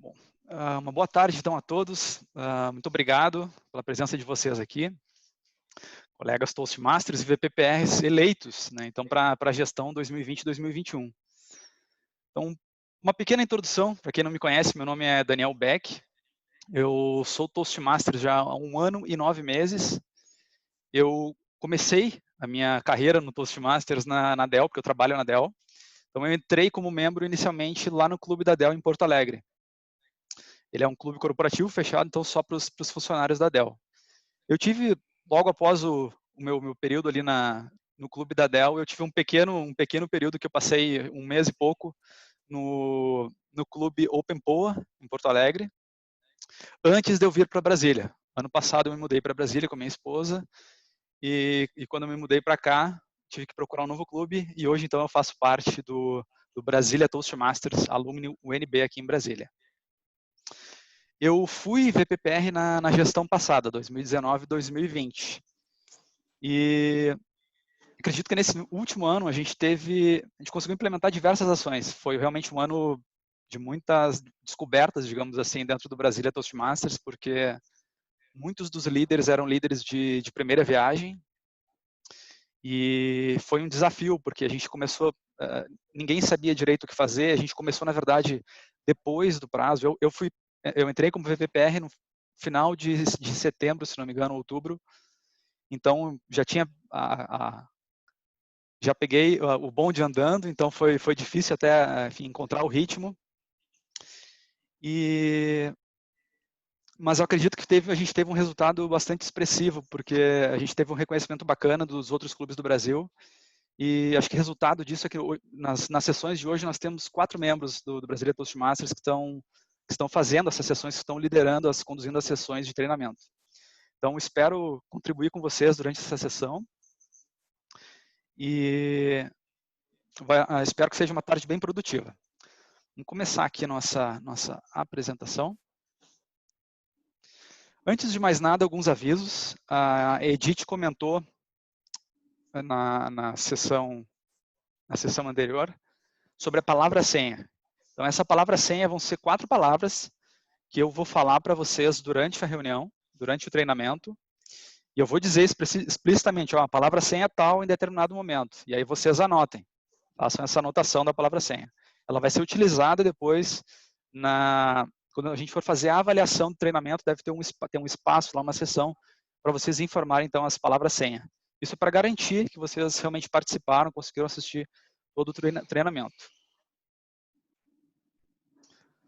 Bom, uma boa tarde então a todos. Muito obrigado pela presença de vocês aqui. Colegas Toastmasters e VPPRs eleitos, né, então para a gestão 2020-2021. Então, uma pequena introdução, para quem não me conhece, meu nome é Daniel Beck. Eu sou Toastmaster já há 1 ano e 9 meses. Eu comecei a minha carreira no Toastmasters na Dell, porque eu trabalho na Dell. Então, eu entrei como membro inicialmente lá no clube da Dell em Porto Alegre. Ele é um clube corporativo fechado, então só para os funcionários da Dell. Eu tive, logo após o meu período ali no clube da Dell, eu tive um pequeno período que eu passei 1 mês e pouco no clube OpenPoa, em Porto Alegre, antes de eu vir para Brasília. Ano passado eu me mudei para Brasília com minha esposa, e quando eu me mudei para cá, tive que procurar um novo clube, e hoje então eu faço parte do Brasília Toastmasters Alumni UNB aqui em Brasília. Eu fui VPPR na gestão passada, 2019 e 2020. E acredito que nesse último ano a gente conseguiu implementar diversas ações. Foi realmente um ano de muitas descobertas, digamos assim, dentro do Brasília Toastmasters, porque muitos dos líderes eram líderes de primeira viagem. E foi um desafio, porque a gente começou, ninguém sabia direito o que fazer, a gente começou, na verdade, depois do prazo. Eu entrei como VPPR no final de setembro, se não me engano, outubro. Então, já peguei o bonde andando, então foi difícil até, enfim, encontrar o ritmo. Mas eu acredito que a gente teve um resultado bastante expressivo, porque a gente teve um reconhecimento bacana dos outros clubes do Brasil. E acho que resultado disso é que nas sessões de hoje nós temos 4 membros do Brasília Toastmasters que estão fazendo essas sessões, que estão liderando, conduzindo as sessões de treinamento. Então, espero contribuir com vocês durante essa sessão. E espero que seja uma tarde bem produtiva. Vamos começar aqui a nossa apresentação. Antes de mais nada, alguns avisos. A Edith comentou na sessão anterior sobre a palavra-senha. Então, essa palavra-senha vão ser 4 palavras que eu vou falar para vocês durante a reunião, durante o treinamento, e eu vou dizer explicitamente, a palavra-senha é tal em determinado momento, e aí vocês anotem, façam essa anotação da palavra-senha. Ela vai ser utilizada depois, quando a gente for fazer a avaliação do treinamento, deve ter um espaço lá, uma sessão, para vocês informarem, então, as palavras-senha. Isso para garantir que vocês realmente participaram, conseguiram assistir todo o treinamento.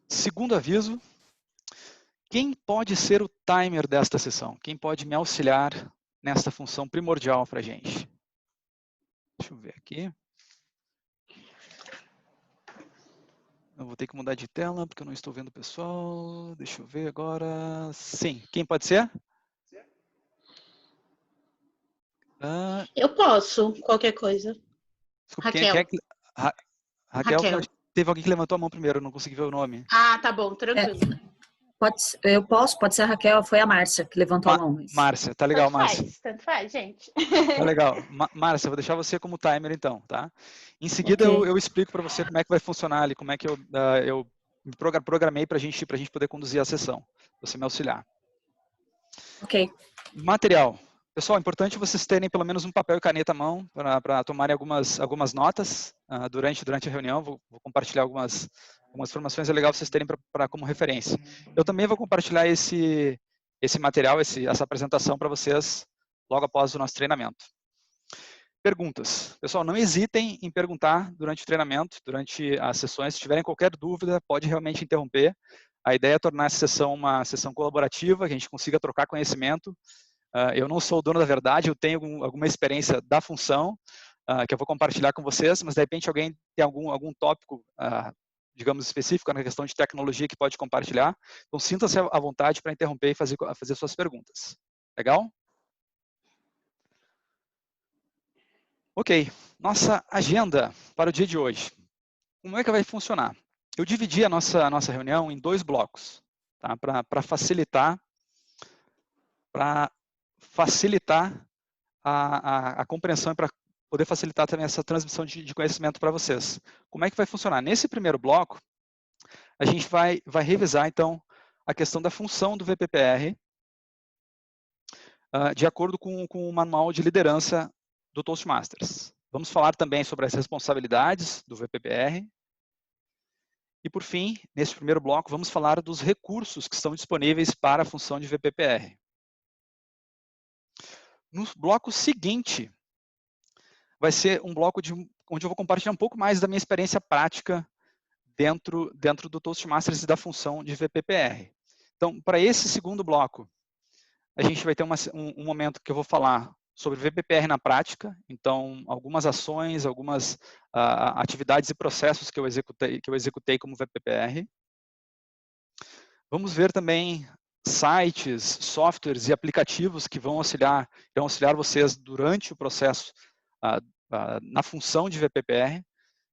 Segundo aviso, quem pode ser o timer desta sessão? Quem pode me auxiliar nesta função primordial para a gente? Deixa eu ver aqui. Eu vou ter que mudar de tela, porque eu não estou vendo o pessoal. Deixa eu ver agora. Sim, quem pode ser? Eu posso, qualquer coisa. Desculpa, Raquel. Raquel. Teve alguém que levantou a mão primeiro, não consegui ver o nome. Ah, tá bom, tranquilo. Pode ser a Raquel, foi a Márcia que levantou a mão. Márcia, tá legal, Márcia. Tanto faz, gente. Tá legal. Márcia, vou deixar você como timer então, tá? Em seguida eu explico para você como é que vai funcionar ali, como é que eu me programei para a gente poder conduzir a sessão. Você me auxiliar. Ok. Material. Pessoal, é importante vocês terem pelo menos um papel e caneta à mão para tomarem algumas notas durante a reunião. Vou compartilhar algumas informações, é legal vocês terem como referência. Eu também vou compartilhar esse material, essa apresentação para vocês logo após o nosso treinamento. Perguntas. Pessoal, não hesitem em perguntar durante o treinamento, durante as sessões. Se tiverem qualquer dúvida, pode realmente interromper. A ideia é tornar essa sessão uma sessão colaborativa, que a gente consiga trocar conhecimento. Eu não sou o dono da verdade, eu tenho alguma experiência da função que eu vou compartilhar com vocês, mas de repente alguém tem algum tópico, digamos, específico na questão de tecnologia que pode compartilhar. Então, sinta-se à vontade para interromper e fazer suas perguntas. Legal? Ok. Nossa agenda para o dia de hoje. Como é que vai funcionar? Eu dividi a nossa reunião em 2 blocos, tá? Para facilitar a compreensão e para poder facilitar também essa transmissão de conhecimento para vocês. Como é que vai funcionar? Nesse primeiro bloco, a gente vai revisar, então, a questão da função do VPPR, de acordo com o manual de liderança do Toastmasters. Vamos falar também sobre as responsabilidades do VPPR. E, por fim, nesse primeiro bloco, vamos falar dos recursos que estão disponíveis para a função de VPPR. No bloco seguinte, vai ser um bloco onde eu vou compartilhar um pouco mais da minha experiência prática dentro do Toastmasters e da função de VPPR. Então, para esse segundo bloco, a gente vai ter um momento que eu vou falar sobre VPPR na prática, então algumas ações, algumas atividades e processos que eu executei como VPPR. Vamos ver também sites, softwares e aplicativos que vão auxiliar vocês durante o processo na função de VPPR.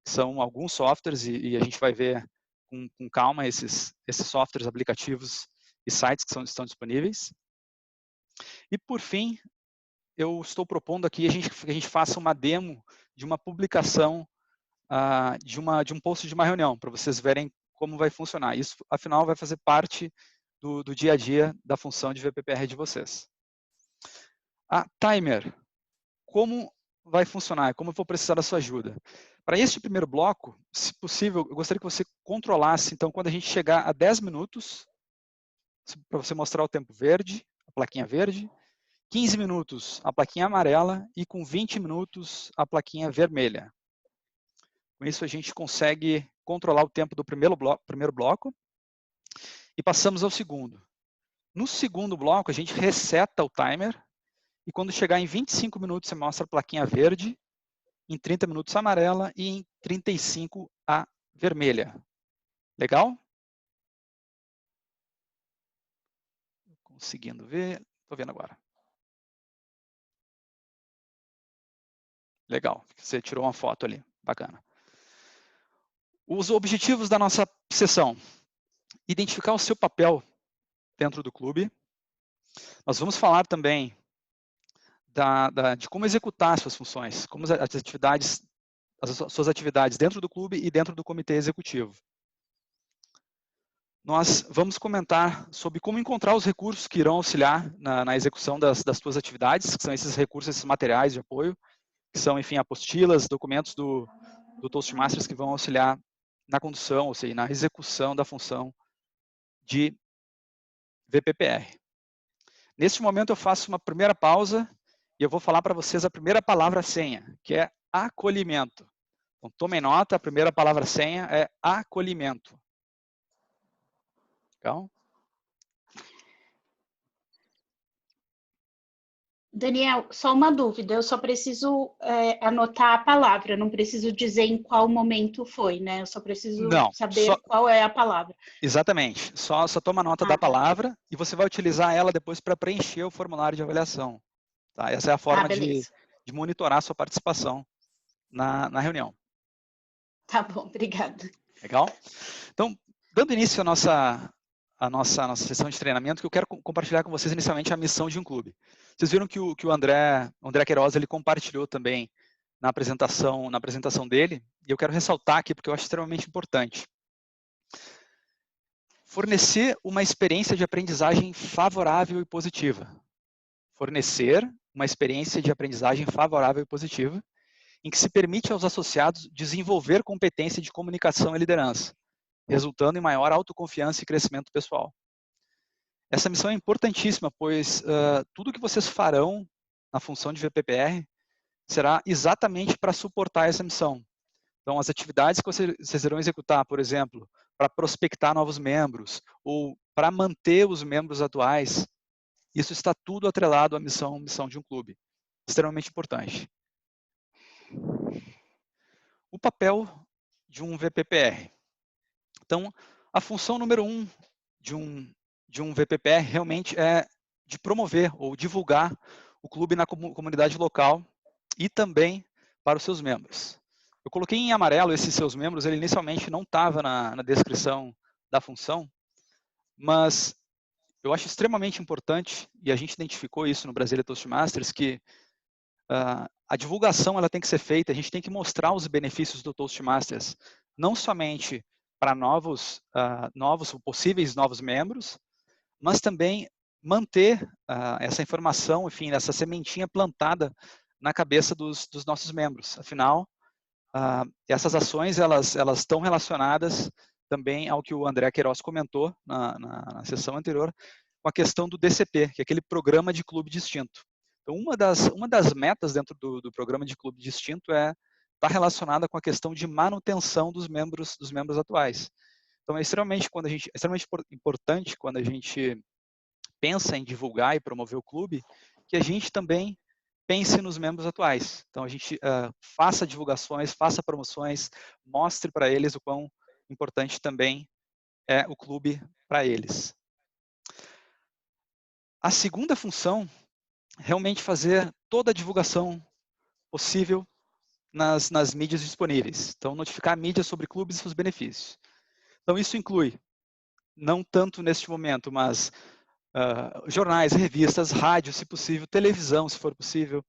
São alguns softwares e a gente vai ver com calma esses softwares, aplicativos e sites que estão disponíveis. E, por fim, eu estou propondo aqui que a gente faça uma demo de uma publicação de um post de uma reunião, para vocês verem como vai funcionar. Isso, afinal, vai fazer parte do dia a dia da função de VPPR de vocês. A timer, como vai funcionar? Como eu vou precisar da sua ajuda? Para este primeiro bloco, se possível, eu gostaria que você controlasse, então, quando a gente chegar a 10 minutos, para você mostrar o tempo verde, a plaquinha verde, 15 minutos a plaquinha amarela e com 20 minutos a plaquinha vermelha. Com isso a gente consegue controlar o tempo do primeiro bloco e passamos ao segundo. No segundo bloco a gente reseta o timer e quando chegar em 25 minutos você mostra a plaquinha verde, em 30 minutos a amarela e em 35 a vermelha. Legal? Conseguindo ver, estou vendo agora. Legal, você tirou uma foto ali, bacana. Os objetivos da nossa sessão. Identificar o seu papel dentro do clube. Nós vamos falar também de como executar suas funções, como as suas atividades dentro do clube e dentro do comitê executivo. Nós vamos comentar sobre como encontrar os recursos que irão auxiliar na execução das suas atividades, que são esses recursos, esses materiais de apoio, que são, enfim, apostilas, documentos do Toastmasters que vão auxiliar na condução, ou seja, na execução da função de VPPR. Neste momento eu faço uma primeira pausa e eu vou falar para vocês a primeira palavra-senha, que é acolhimento. Então, tomem nota, a primeira palavra-senha é acolhimento. Legal? Daniel, só uma dúvida, eu só preciso anotar a palavra, não preciso dizer em qual momento foi, né? Eu só preciso saber qual é a palavra. Exatamente, só toma nota da palavra e você vai utilizar ela depois para preencher o formulário de avaliação. Tá? Essa é a forma de monitorar a sua participação na reunião. Tá bom, obrigada. Legal? Então, dando início à nossa sessão de treinamento, que eu quero compartilhar com vocês inicialmente a missão de um clube. Vocês viram que o André Queiroz ele compartilhou também na apresentação dele, e eu quero ressaltar aqui porque eu acho extremamente importante. Fornecer uma experiência de aprendizagem favorável e positiva. Fornecer uma experiência de aprendizagem favorável e positiva, em que se permite aos associados desenvolver competência de comunicação e liderança, resultando em maior autoconfiança e crescimento pessoal. Essa missão é importantíssima, pois tudo que vocês farão na função de VPPR será exatamente para suportar essa missão. Então, as atividades que vocês irão executar, por exemplo, para prospectar novos membros ou para manter os membros atuais, isso está tudo atrelado à missão de um clube. Extremamente importante. O papel de um VPPR. Então, a função número 1 de um VPPR realmente é de promover ou divulgar o clube na comunidade local e também para os seus membros. Eu coloquei em amarelo esses seus membros, ele inicialmente não estava na descrição da função, mas eu acho extremamente importante, e a gente identificou isso no Brasília Toastmasters, que a divulgação ela tem que ser feita, a gente tem que mostrar os benefícios do Toastmasters, não somente para possíveis novos membros, mas também manter essa informação, enfim, essa sementinha plantada na cabeça dos nossos membros. Afinal, essas ações elas estão relacionadas também ao que o André Queiroz comentou na sessão anterior, com a questão do DCP, que é aquele programa de clube distinto. Então, uma das metas dentro do programa de clube distinto está relacionada com a questão de manutenção dos membros atuais. Então, é extremamente importante quando a gente pensa em divulgar e promover o clube, que a gente também pense nos membros atuais. Então, a gente faça divulgações, faça promoções, mostre para eles o quão importante também é o clube para eles. A segunda função, realmente fazer toda a divulgação possível nas mídias disponíveis. Então, notificar a mídia sobre clubes e seus benefícios. Então, isso inclui, não tanto neste momento, mas jornais, revistas, rádio, se possível, televisão, se for possível.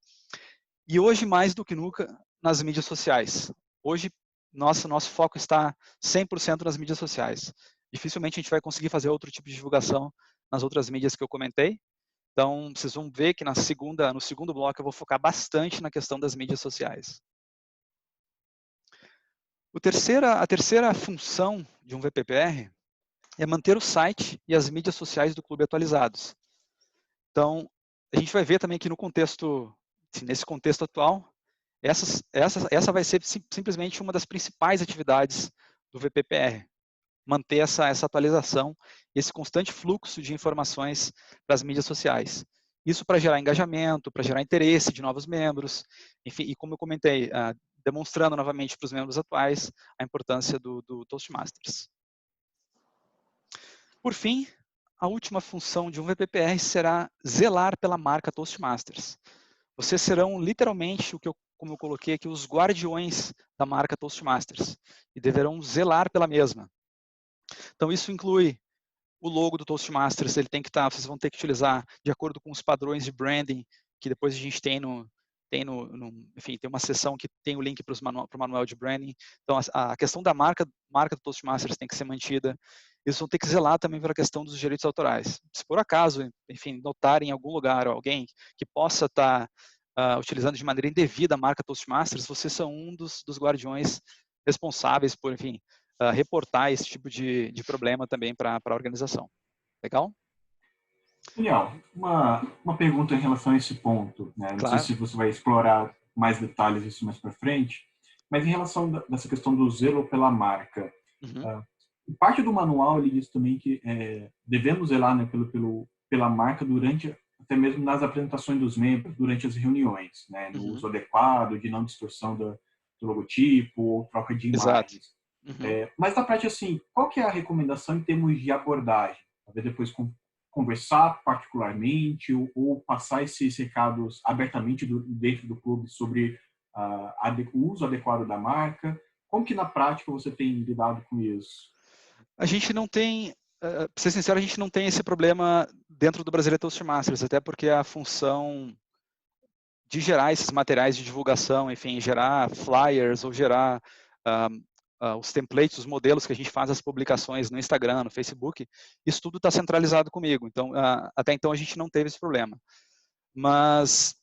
E hoje, mais do que nunca, nas mídias sociais. Hoje, nosso foco está 100% nas mídias sociais. Dificilmente a gente vai conseguir fazer outro tipo de divulgação nas outras mídias que eu comentei. Então, vocês vão ver que no segundo bloco eu vou focar bastante na questão das mídias sociais. A terceira função de um VPPR é manter o site e as mídias sociais do clube atualizados. Então, a gente vai ver também que nesse contexto atual, essa vai ser simplesmente uma das principais atividades do VPPR. Manter essa atualização, esse constante fluxo de informações para as mídias sociais. Isso para gerar engajamento, para gerar interesse de novos membros, enfim, e como eu comentei, demonstrando novamente para os membros atuais a importância do Toastmasters. Por fim, a última função de um VPPR será zelar pela marca Toastmasters. Vocês serão literalmente, como eu coloquei aqui, os guardiões da marca Toastmasters e deverão zelar pela mesma. Então, isso inclui o logo do Toastmasters, vocês vão ter que utilizar de acordo com os padrões de branding que depois a gente enfim, tem uma seção que tem o link para o manual de branding. Então, a questão da marca do Toastmasters tem que ser mantida. Eles vão ter que zelar também pela questão dos direitos autorais. Se por acaso, enfim, notarem em algum lugar alguém que possa estar utilizando de maneira indevida a marca Toastmasters, vocês são um dos guardiões responsáveis por, enfim, reportar esse tipo de problema também para a organização. Legal? Daniel, uma pergunta em relação a esse ponto, né? Não Claro. sei se você vai explorar mais detalhes isso mais para frente, mas em relação dessa questão do zelo pela marca, parte do manual ele diz também que devemos zelar, né, pela marca durante, até mesmo nas apresentações dos membros, durante as reuniões, né, no uso adequado, de não distorção do logotipo ou troca de imagens. Mas na prática, assim, qual que é a recomendação em termos de abordagem? Talvez depois conversar particularmente ou passar esses recados abertamente dentro do clube sobre o uso adequado da marca. Como que na prática você tem lidado com isso? A gente não tem, para ser sincero, a gente não tem esse problema dentro do Brasileiro Toastmasters, até porque a função de gerar esses materiais de divulgação, enfim, gerar flyers ou gerar os templates, os modelos que a gente faz as publicações no Instagram, no Facebook, isso tudo está centralizado comigo. Então, até então a gente não teve esse problema. Mas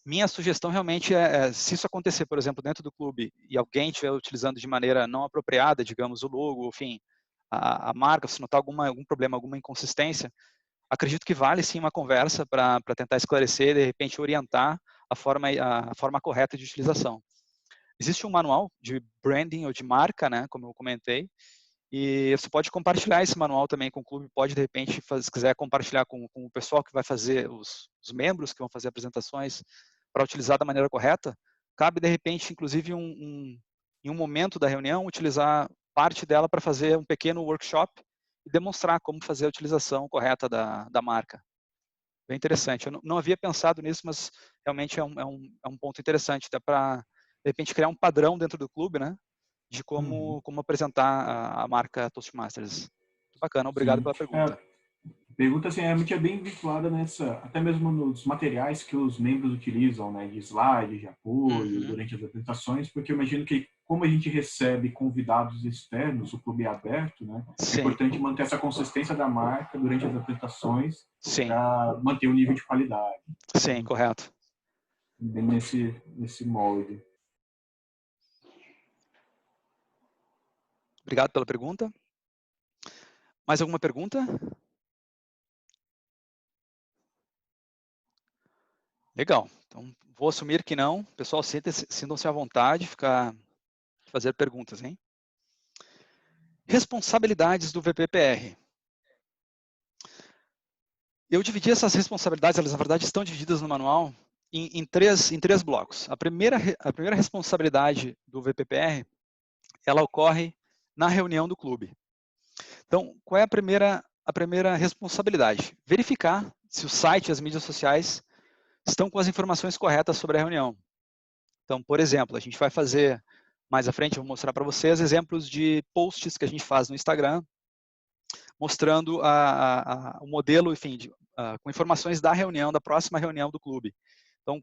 minha sugestão realmente se isso acontecer, por exemplo, dentro do clube e alguém estiver utilizando de maneira não apropriada, digamos, o logo, enfim, a marca, se notar algum problema, alguma inconsistência, acredito que vale sim uma conversa para tentar esclarecer, de repente orientar a forma correta de utilização. Existe um manual de branding ou de marca, né, como eu comentei, e você pode compartilhar esse manual também com o clube, pode de repente, se quiser compartilhar com o pessoal que vai fazer, os membros que vão fazer apresentações, para utilizar da maneira correta. Cabe de repente, inclusive, em um momento da reunião, utilizar parte dela para fazer um pequeno workshop e demonstrar como fazer a utilização correta da marca. Bem interessante. Eu não havia pensado nisso, mas realmente é um ponto interessante. Dá para, de repente, criar um padrão dentro do clube, né? De como apresentar a marca Toastmasters. Muito bacana, obrigado pela pergunta. A pergunta assim, realmente é bem vinculada até mesmo nos materiais que os membros utilizam, né? De slides, de apoio, durante as apresentações, porque eu imagino que como a gente recebe convidados externos, o clube é aberto, né? É importante manter essa consistência da marca durante as apresentações para manter o nível de qualidade. Sim, correto. Bem nesse molde. Obrigado pela pergunta. Mais alguma pergunta? Legal. Então, vou assumir que não. Pessoal, sintam-se à vontade de fazer perguntas, hein? Responsabilidades do VPPR. Eu dividi essas responsabilidades, elas na verdade estão divididas no manual em três blocos. A primeira responsabilidade do VPPR, ela ocorre na reunião do clube. Então, qual é a primeira responsabilidade? Verificar se o site e as mídias sociais estão com as informações corretas sobre a reunião. Então, por exemplo, a gente vai fazer, mais à frente, eu vou mostrar para vocês exemplos de posts que a gente faz no Instagram, mostrando o modelo, enfim, com informações da reunião, da próxima reunião do clube. Então,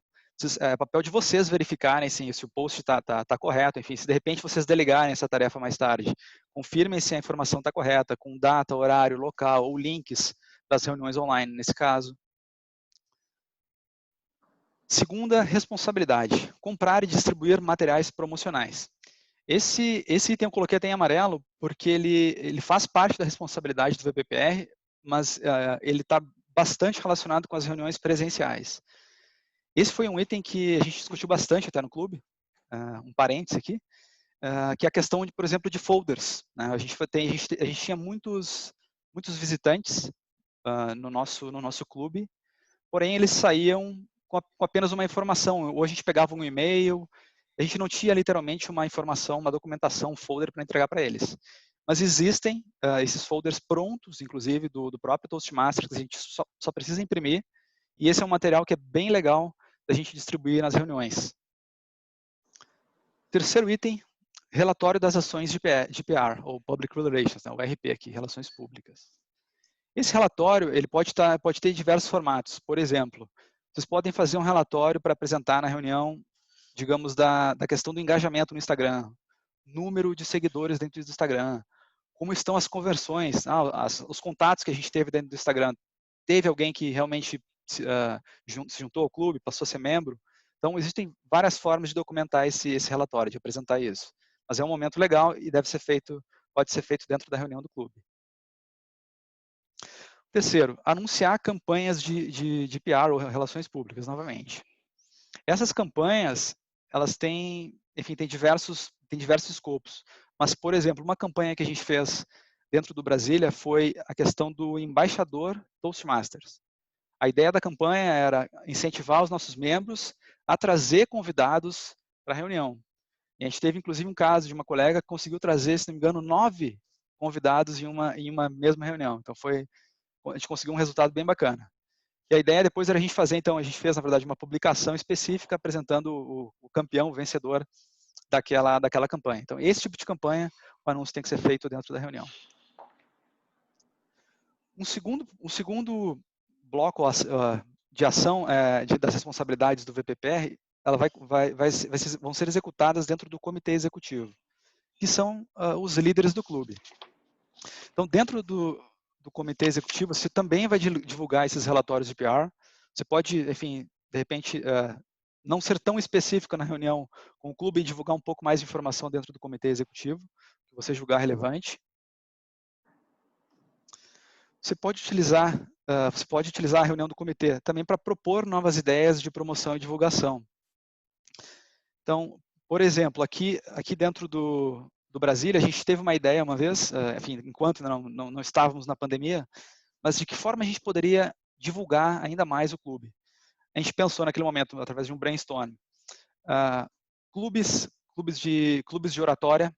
é papel de vocês verificarem se o post está correto, enfim, se de repente vocês delegarem essa tarefa mais tarde, confirmem se a informação está correta, com data, horário, local ou links das reuniões online, nesse caso. Segunda responsabilidade, comprar e distribuir materiais promocionais. Esse item eu coloquei até em amarelo, porque ele faz parte da responsabilidade do VPPR, mas ele está bastante relacionado com as reuniões presenciais. Esse foi um item que a gente discutiu bastante até no clube, um parênteses aqui, que é a questão, por exemplo, de folders. Né? A gente tinha muitos visitantes no nosso clube, porém eles saíam com apenas uma informação. Ou a gente pegava um e-mail, a gente não tinha literalmente uma informação, uma documentação, um folder para entregar para eles. Mas existem esses folders prontos, inclusive, do próprio Toastmasters, que a gente só precisa imprimir, e esse é um material que é bem legal da gente distribuir nas reuniões. Terceiro item, relatório das ações de PR, ou Public Relations, né, o RP aqui, Relações Públicas. Esse relatório ele pode ter diversos formatos. Por exemplo, vocês podem fazer um relatório para apresentar na reunião, digamos, da questão do engajamento no Instagram, número de seguidores dentro do Instagram, como estão as conversões, os contatos que a gente teve dentro do Instagram. Teve alguém que realmente se juntou ao clube, passou a ser membro? Então, existem várias formas de documentar esse relatório, de apresentar isso. Mas é um momento legal e pode ser feito dentro da reunião do clube. Terceiro, anunciar campanhas de PR ou relações públicas, novamente. Essas campanhas, elas têm diversos escopos. Mas, por exemplo, uma campanha que a gente fez dentro do Brasília foi a questão do embaixador Toastmasters. A ideia da campanha era incentivar os nossos membros a trazer convidados para a reunião. E a gente teve, inclusive, um caso de uma colega que conseguiu trazer, se não me engano, 9 convidados em uma mesma reunião. Então, a gente conseguiu um resultado bem bacana. E a ideia depois era a gente fazer, então, a gente fez, na verdade, uma publicação específica apresentando o campeão, o vencedor daquela campanha. Então, esse tipo de campanha, o anúncio tem que ser feito dentro da reunião. Um segundo bloco de ação das responsabilidades do VPPR, vão ser executadas dentro do comitê executivo, que são os líderes do clube. Então, dentro do comitê executivo, você também vai divulgar esses relatórios de PR. Você pode, enfim, de repente, não ser tão específico na reunião com o clube e divulgar um pouco mais de informação dentro do comitê executivo, que você julgar relevante. Você pode utilizar a reunião do comitê também para propor novas ideias de promoção e divulgação. Então, por exemplo, aqui dentro do Brasília, a gente teve uma ideia uma vez, enfim, enquanto não estávamos na pandemia, mas de que forma a gente poderia divulgar ainda mais o clube. A gente pensou naquele momento, através de um brainstorm, clubes de oratória.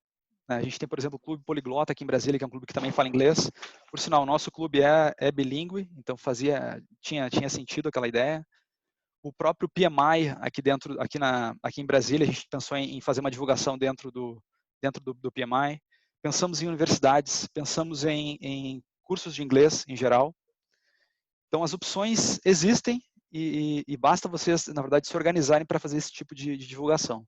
A gente tem, por exemplo, o Clube Poliglota aqui em Brasília, que é um clube que também fala inglês. Por sinal, o nosso clube é bilíngue, então tinha sentido aquela ideia. O próprio PMI aqui em Brasília, a gente pensou em fazer uma divulgação dentro do PMI. Pensamos em universidades, pensamos em cursos de inglês em geral. Então, as opções existem e basta vocês, na verdade, se organizarem para fazer esse tipo de divulgação.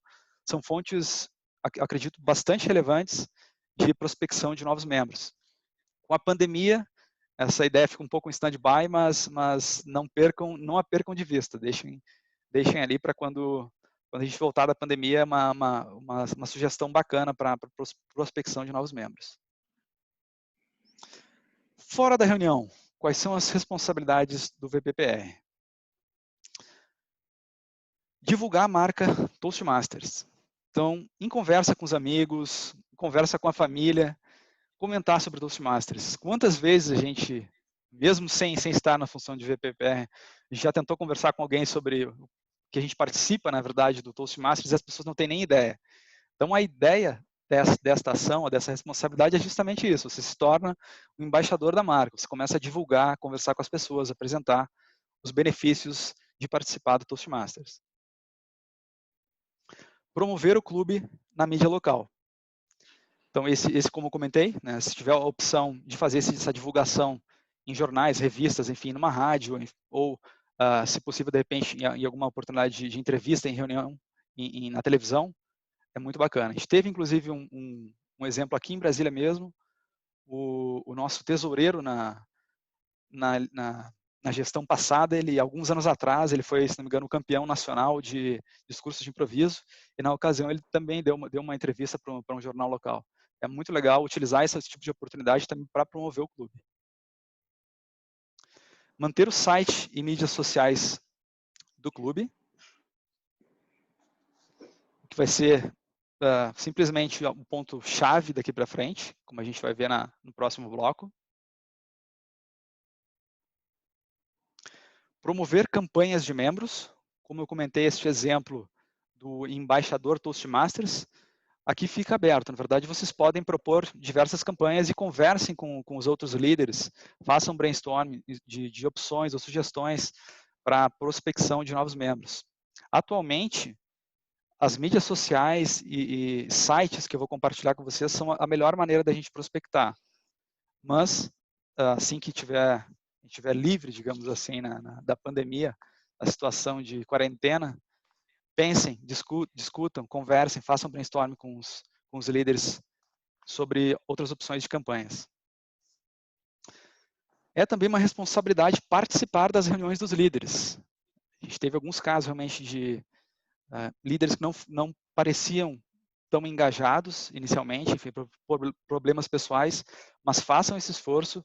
São fontes acredito, bastante relevantes de prospecção de novos membros. Com a pandemia, essa ideia fica um pouco em stand-by, mas não a percam de vista, deixem ali para quando a gente voltar da pandemia, uma sugestão bacana para prospecção de novos membros. Fora da reunião, quais são as responsabilidades do VPPR? Divulgar a marca Toastmasters. Então, em conversa com os amigos, em conversa com a família, comentar sobre Toastmasters. Quantas vezes a gente, mesmo sem estar na função de VPPR, já tentou conversar com alguém sobre o que a gente participa, na verdade, do Toastmasters e as pessoas não têm nem ideia. Então, a ideia desta ação, dessa responsabilidade é justamente isso. Você se torna um embaixador da marca. Você começa a divulgar, conversar com as pessoas, apresentar os benefícios de participar do Toastmasters. Promover o clube na mídia local. Então, esse como eu comentei, né, se tiver a opção de fazer essa divulgação em jornais, revistas, enfim, numa rádio, ou, se possível, de repente, em alguma oportunidade de entrevista, em reunião, na televisão, é muito bacana. A gente teve, inclusive, um exemplo aqui em Brasília mesmo, o nosso tesoureiro na gestão passada, alguns anos atrás, ele foi, se não me engano, campeão nacional de discursos de improviso, e na ocasião ele também deu uma entrevista para um jornal local. É muito legal utilizar esse tipo de oportunidade também para promover o clube. Manter o site e mídias sociais do clube, que vai ser simplesmente um ponto-chave daqui para frente, como a gente vai ver no próximo bloco. Promover campanhas de membros, como eu comentei este exemplo do embaixador Toastmasters, aqui fica aberto. Na verdade, vocês podem propor diversas campanhas e conversem com os outros líderes, façam brainstorming de opções ou sugestões para a prospecção de novos membros. Atualmente, as mídias sociais e sites que eu vou compartilhar com vocês são a melhor maneira da gente prospectar. Mas, assim que estiver livre, digamos assim, da pandemia, da situação de quarentena, pensem, discutam, conversem, façam brainstorming com os líderes sobre outras opções de campanhas. É também uma responsabilidade participar das reuniões dos líderes. A gente teve alguns casos realmente de líderes que não pareciam tão engajados inicialmente, enfim, por problemas pessoais, mas façam esse esforço,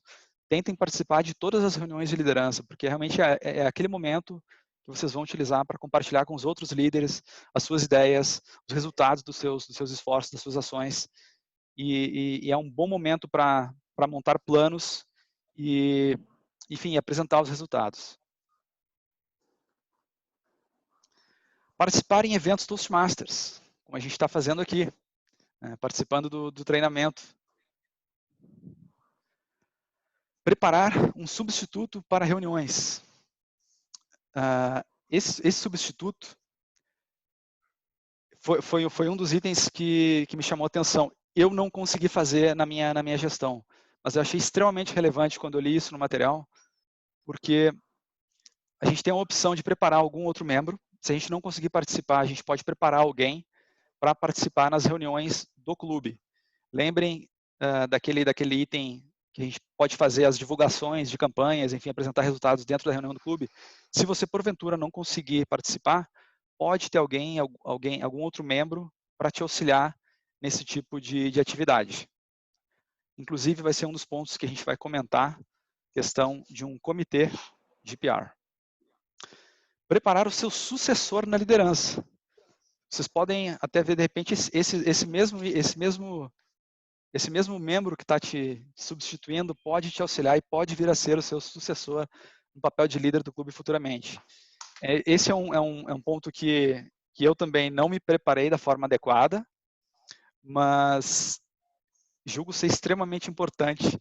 tentem participar de todas as reuniões de liderança, porque realmente é aquele momento que vocês vão utilizar para compartilhar com os outros líderes as suas ideias, os resultados dos seus esforços, das suas ações, e é um bom momento para montar planos e, enfim, apresentar os resultados. Participar em eventos Toastmasters, como a gente está fazendo aqui, participando do treinamento. Preparar um substituto para reuniões. Esse substituto foi um dos itens que me chamou a atenção. Eu não consegui fazer na minha gestão, mas eu achei extremamente relevante quando eu li isso no material, porque a gente tem a opção de preparar algum outro membro. Se a gente não conseguir participar, a gente pode preparar alguém para participar nas reuniões do clube. Lembrem daquele item que a gente pode fazer as divulgações de campanhas, enfim, apresentar resultados dentro da reunião do clube. Se você, porventura, não conseguir participar, pode ter algum outro membro para te auxiliar nesse tipo de atividade. Inclusive, vai ser um dos pontos que a gente vai comentar, questão de um comitê de PR. Preparar o seu sucessor na liderança. Vocês podem até ver, de repente, esse mesmo membro que está te substituindo pode te auxiliar e pode vir a ser o seu sucessor no papel de líder do clube futuramente. Esse é um ponto que eu também não me preparei da forma adequada, mas julgo ser extremamente importante,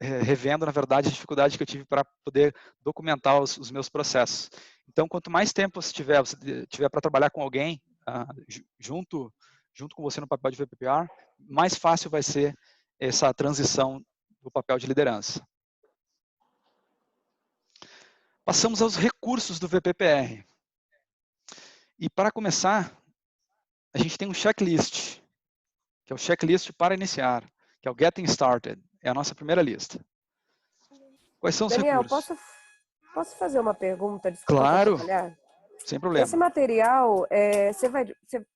revendo, na verdade, a dificuldade que eu tive para poder documentar os meus processos. Então, quanto mais tempo você tiver para trabalhar com alguém, junto com você no papel de VPPR, mais fácil vai ser essa transição do papel de liderança. Passamos aos recursos do VPPR. E para começar, a gente tem um checklist, que é o checklist para iniciar, que é o Getting Started. É a nossa primeira lista. Quais são os recursos? Daniel, posso fazer uma pergunta? Desculpa Claro, atrapalhar. sem problema. Esse material,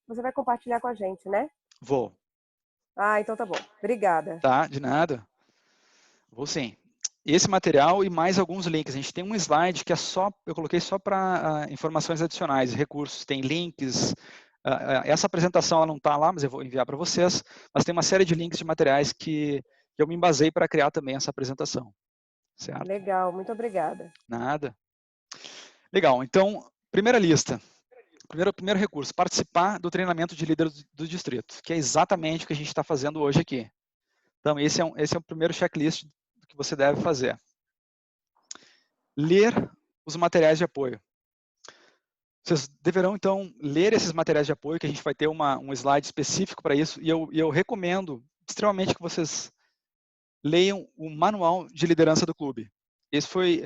você vai compartilhar com a gente, né? Vou. Ah, então tá bom. Obrigada. Tá, de nada. Vou sim. Esse material e mais alguns links. A gente tem um slide que eu coloquei só para informações adicionais, recursos. Tem links. Essa apresentação ela não está lá, mas eu vou enviar para vocês. Mas tem uma série de links de materiais que eu me embasei para criar também essa apresentação. Certo? Legal, muito obrigada. Nada. Legal, então, primeira lista. Primeiro recurso, participar do treinamento de líderes do distrito, que é exatamente o que a gente está fazendo hoje aqui. Então, esse é o primeiro checklist que você deve fazer. Ler os materiais de apoio. Vocês deverão, então, ler esses materiais de apoio, que a gente vai ter um slide específico para isso, e eu recomendo extremamente que vocês leiam o Manual de Liderança do Clube. Esse foi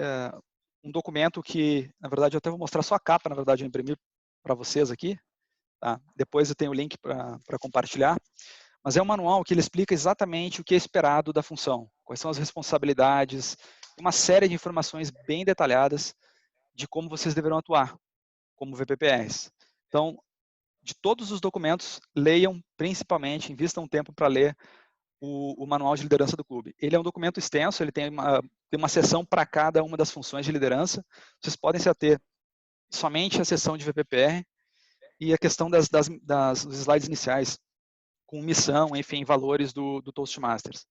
um documento que, na verdade, eu até vou mostrar só a capa, na verdade, eu imprimi para vocês aqui. Tá? Depois eu tenho o link para compartilhar. Mas é um manual que ele explica exatamente o que é esperado da função, quais são as responsabilidades, uma série de informações bem detalhadas de como vocês deverão atuar como VPPRs. Então, de todos os documentos, leiam principalmente, invistam um tempo para ler o Manual de Liderança do Clube. Ele é um documento extenso, ele tem uma seção para cada uma das funções de liderança. Vocês podem se ater somente à seção de VPPR e a questão dos slides iniciais, com missão, enfim, valores do Toastmasters.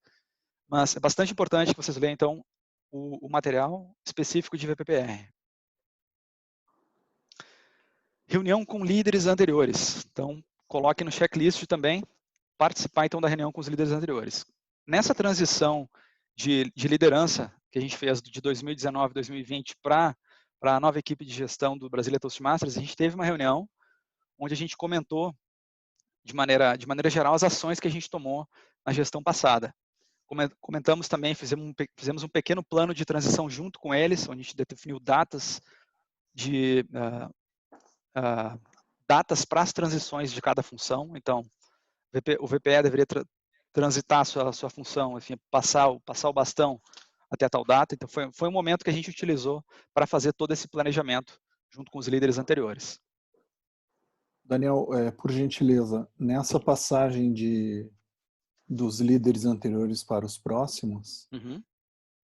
Mas é bastante importante que vocês leiam, então, o material específico de VPPR. Reunião com líderes anteriores. Então, coloque no checklist também, participar, então, da reunião com os líderes anteriores. Nessa transição de liderança que a gente fez de 2019, 2020 para a nova equipe de gestão do Brasília Toastmasters, a gente teve uma reunião onde a gente comentou de maneira geral as ações que a gente tomou na gestão passada. Comentamos também, fizemos um pequeno plano de transição junto com eles, onde a gente definiu datas para as transições de cada função. Então, o VPE deveria transitar a sua função, enfim, passar o bastão até tal data. Então, foi um momento que a gente utilizou para fazer todo esse planejamento junto com os líderes anteriores. Daniel, por gentileza, nessa passagem dos líderes anteriores para os próximos,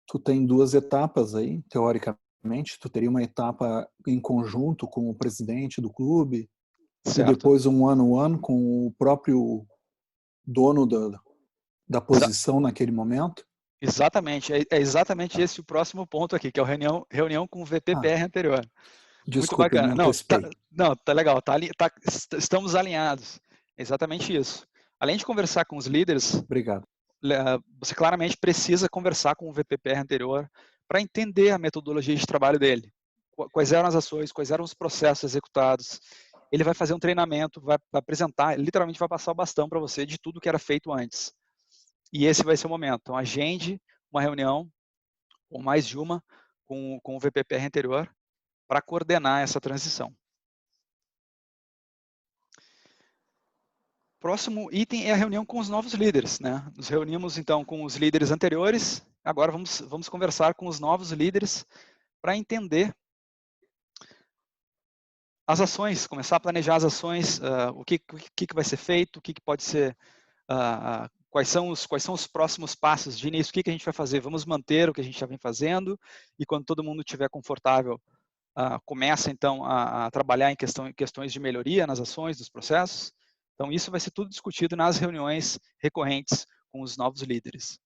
tu tem 2 etapas aí, teoricamente. Tu teria uma etapa em conjunto com o presidente do clube, certo, e depois um one-on-one com o próprio dono da posição naquele momento? Exatamente, é exatamente esse o próximo ponto aqui, que é a reunião com o VPPR anterior. Desculpa, muito bacana. Não, tá legal, estamos alinhados. É exatamente isso. Além de conversar com os líderes, obrigado, você claramente precisa conversar com o VPPR anterior para entender a metodologia de trabalho dele. Quais eram as ações, quais eram os processos executados. Ele vai fazer um treinamento, vai apresentar, literalmente vai passar o bastão para você de tudo que era feito antes. E esse vai ser o momento. Então, agende uma reunião, ou mais de uma, com o VPPR anterior, para coordenar essa transição. Próximo item é a reunião com os novos líderes, né? Nos reunimos, então, com os líderes anteriores. Agora vamos conversar com os novos líderes para entender as ações, começar a planejar as ações, o que vai ser feito, o que pode ser, quais são os próximos passos de início, o que a gente vai fazer. Vamos manter o que a gente já vem fazendo e quando todo mundo estiver confortável, começa, então, a trabalhar em questões de melhoria nas ações, dos processos. Então, isso vai ser tudo discutido nas reuniões recorrentes com os novos líderes.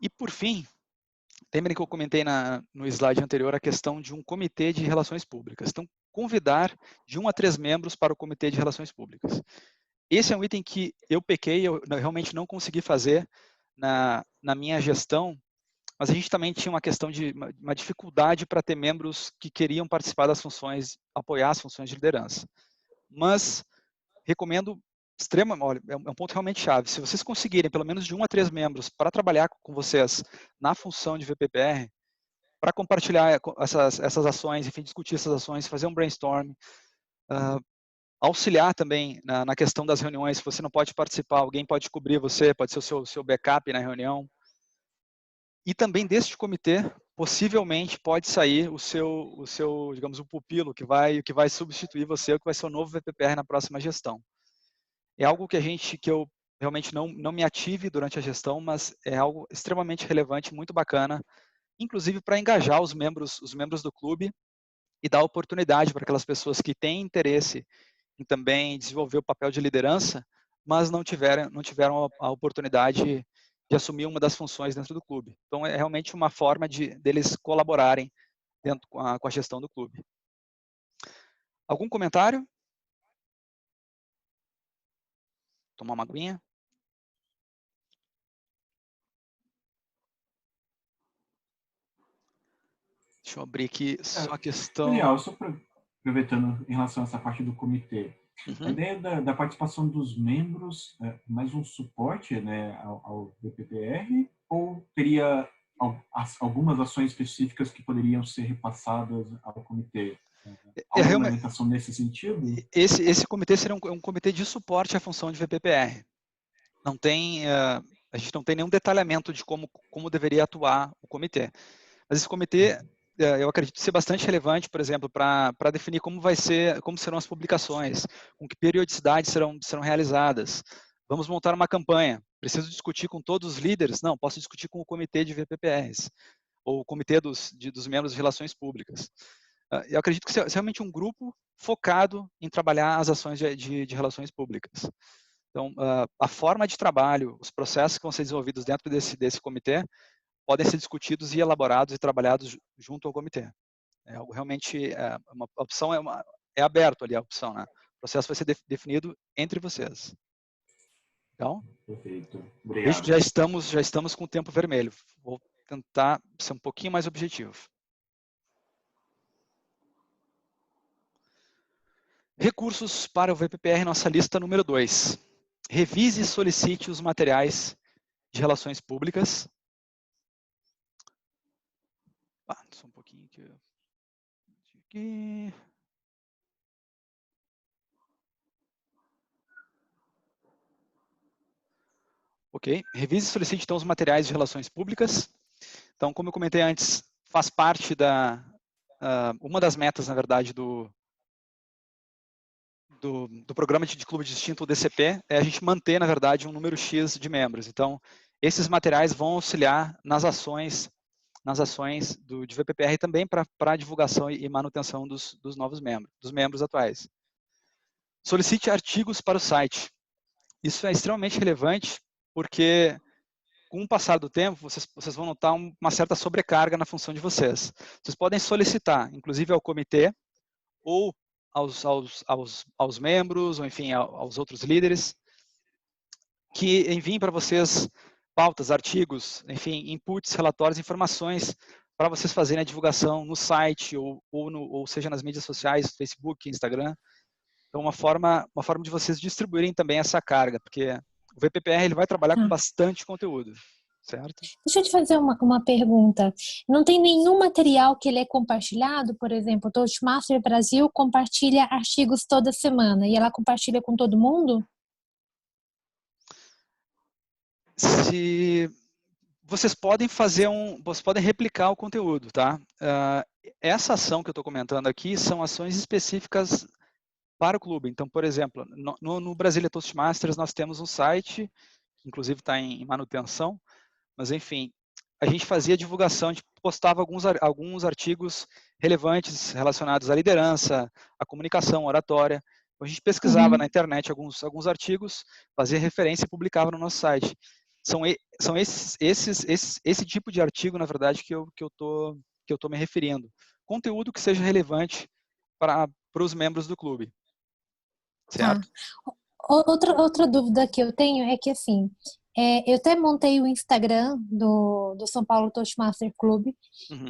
E, por fim, lembrem que eu comentei no slide anterior a questão de um comitê de relações públicas. Então, convidar de 1 a 3 membros para o comitê de relações públicas. Esse é um item que eu pequei, eu realmente não consegui fazer na minha gestão, mas a gente também tinha uma questão de uma dificuldade para ter membros que queriam participar das funções, apoiar as funções de liderança. Mas recomendo olha, é um ponto realmente chave. Se vocês conseguirem pelo menos de 1 a 3 membros para trabalhar com vocês na função de VPPR, para compartilhar essas ações, enfim, discutir essas ações, fazer um brainstorm, auxiliar também na questão das reuniões. Se você não pode participar, alguém pode cobrir você, pode ser o seu backup na reunião. E também deste comitê, possivelmente pode sair o seu, digamos, o pupilo que vai substituir você, que vai ser o novo VPPR na próxima gestão. É algo que eu realmente não me ative durante a gestão, mas é algo extremamente relevante, muito bacana, inclusive para engajar os membros do clube e dar oportunidade para aquelas pessoas que têm interesse em também desenvolver o papel de liderança, mas não tiveram a oportunidade de assumir uma das funções dentro do clube. Então, é realmente uma forma deles colaborarem dentro com a gestão do clube. Algum comentário? Tomar uma aguinha? Deixa eu abrir aqui só a questão... Daniel, só aproveitando em relação a essa parte do comitê, a ideia da participação dos membros, mais um suporte, né, ao VPPR, ou teria algumas ações específicas que poderiam ser repassadas ao comitê? Alguma orientação nesse sentido? Esse comitê seria um comitê de suporte à função de VPPR. Não tem, a gente não tem nenhum detalhamento de como deveria atuar o comitê. Mas esse comitê, eu acredito ser bastante relevante, por exemplo, para definir como serão as publicações, com que periodicidade serão realizadas. Vamos montar uma campanha. Preciso discutir com todos os líderes? Não, posso discutir com o comitê de VPPRs, ou o comitê dos membros de relações públicas. Eu acredito que é realmente um grupo focado em trabalhar as ações de relações públicas. Então, a forma de trabalho, os processos que vão ser desenvolvidos dentro desse comitê podem ser discutidos e elaborados e trabalhados junto ao comitê. É algo realmente, uma opção é aberto ali a opção, né? O processo vai ser definido entre vocês. Então, perfeito. Obrigado. Já estamos com o tempo vermelho. Vou tentar ser um pouquinho mais objetivo. Recursos para o VPPR, nossa lista número 2. Revise e solicite os materiais de relações públicas. Só um pouquinho aqui. Ok. Revise e solicite, então, os materiais de relações públicas. Então, como eu comentei antes, faz parte uma das metas, na verdade, do programa de clube distinto, o DCP, é a gente manter, na verdade, um número X de membros. Então, esses materiais vão auxiliar nas ações de VPPR também para a divulgação e manutenção dos novos membros, dos membros atuais. Solicite artigos para o site. Isso é extremamente relevante, porque com o passar do tempo, vocês vão notar uma certa sobrecarga na função de vocês. Vocês podem solicitar, inclusive ao comitê, ou aos membros, ou enfim, aos outros líderes, que enviem para vocês pautas, artigos, enfim, inputs, relatórios, informações para vocês fazerem a divulgação no site ou seja nas mídias sociais, Facebook, Instagram. Então, uma forma de vocês distribuírem também essa carga, porque o VPPR ele vai trabalhar com bastante conteúdo, certo? Deixa eu te fazer uma pergunta. Não tem nenhum material que ele é compartilhado? Por exemplo, o Toastmaster Brasil compartilha artigos toda semana e ela compartilha com todo mundo? Vocês podem replicar o conteúdo, tá? Essa ação que eu estou comentando aqui são ações específicas para o clube. Então, por exemplo, no Brasília Toastmasters nós temos um site, que inclusive está em manutenção, mas enfim, a gente fazia divulgação, a gente postava alguns artigos relevantes relacionados à liderança, à comunicação, à oratória. Então, a gente pesquisava na internet alguns artigos, fazia referência e publicava no nosso site. São esse tipo de artigo, na verdade, que eu tô me referindo. Conteúdo que seja relevante para os membros do clube. Certo? Outra dúvida que eu tenho é que, assim, eu até montei o Instagram do São Paulo Toastmaster Clube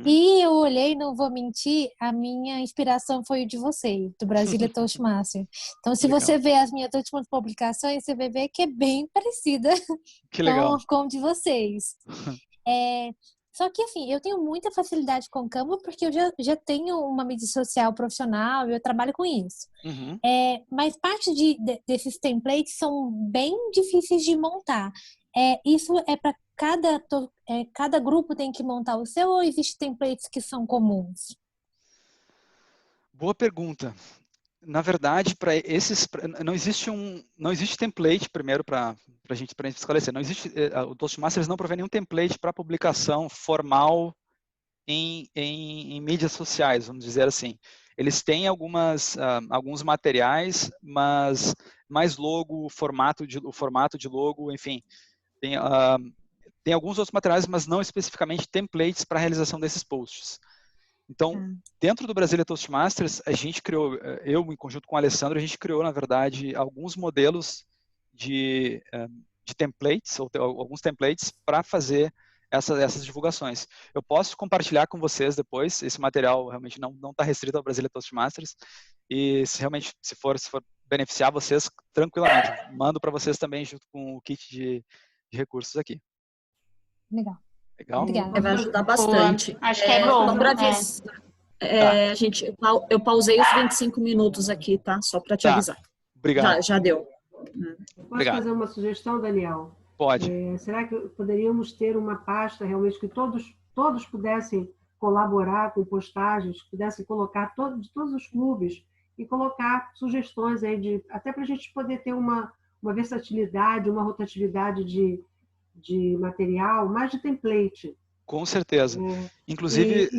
e eu olhei, não vou mentir, a minha inspiração foi o de vocês, do Brasília Toastmaster. Então, se você ver as minhas últimas publicações, você vai ver que é bem parecida com o de vocês. Só que, assim, eu tenho muita facilidade com o Canva porque eu já tenho uma mídia social profissional e eu trabalho com isso. Mas parte desses templates são bem difíceis de montar. Isso é para cada grupo tem que montar o seu ou existem templates que são comuns? Boa pergunta. Na verdade, para esses não existe template primeiro para a gente esclarecer. Não existe, o Toastmasters não provê nenhum template para publicação formal em mídias sociais, vamos dizer assim. Eles têm alguns materiais, mas mais logo, o formato de logo, enfim, tem alguns outros materiais, mas não especificamente templates para a realização desses posts. Então, dentro do Brasília Toastmasters, a gente criou, eu em conjunto com o Alessandro, a gente criou, na verdade, alguns modelos de templates, ou alguns templates para fazer essas divulgações. Eu posso compartilhar com vocês depois, esse material realmente não está restrito ao Brasília Toastmasters, e se realmente, se for beneficiar vocês, tranquilamente, mando para vocês também junto com o kit de recursos aqui. Legal. Legal? Obrigada. Vai ajudar bastante. Acho que é bom. Só para avisar. Gente, eu pausei os 25 minutos aqui, tá? Só para te avisar. Obrigado. Já deu. Posso fazer uma sugestão, Daniel? Pode. Será que poderíamos ter uma pasta realmente que todos pudessem colaborar com postagens, pudessem colocar de todos os clubes e colocar sugestões aí até para a gente poder ter uma versatilidade, uma rotatividade de material, mais de template. Com certeza. Inclusive...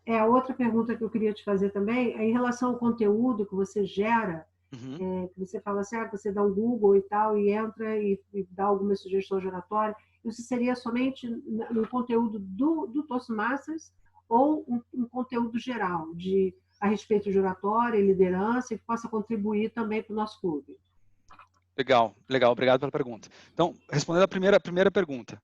A outra pergunta que eu queria te fazer também é em relação ao conteúdo que você gera, que você fala assim, você dá um Google e tal, e entra e dá algumas sugestões de oratória. Isso seria somente no conteúdo do Toastmasters ou um conteúdo geral, a respeito de oratória e liderança, que possa contribuir também para o nosso clube? Legal. Obrigado pela pergunta. Então, respondendo a primeira pergunta.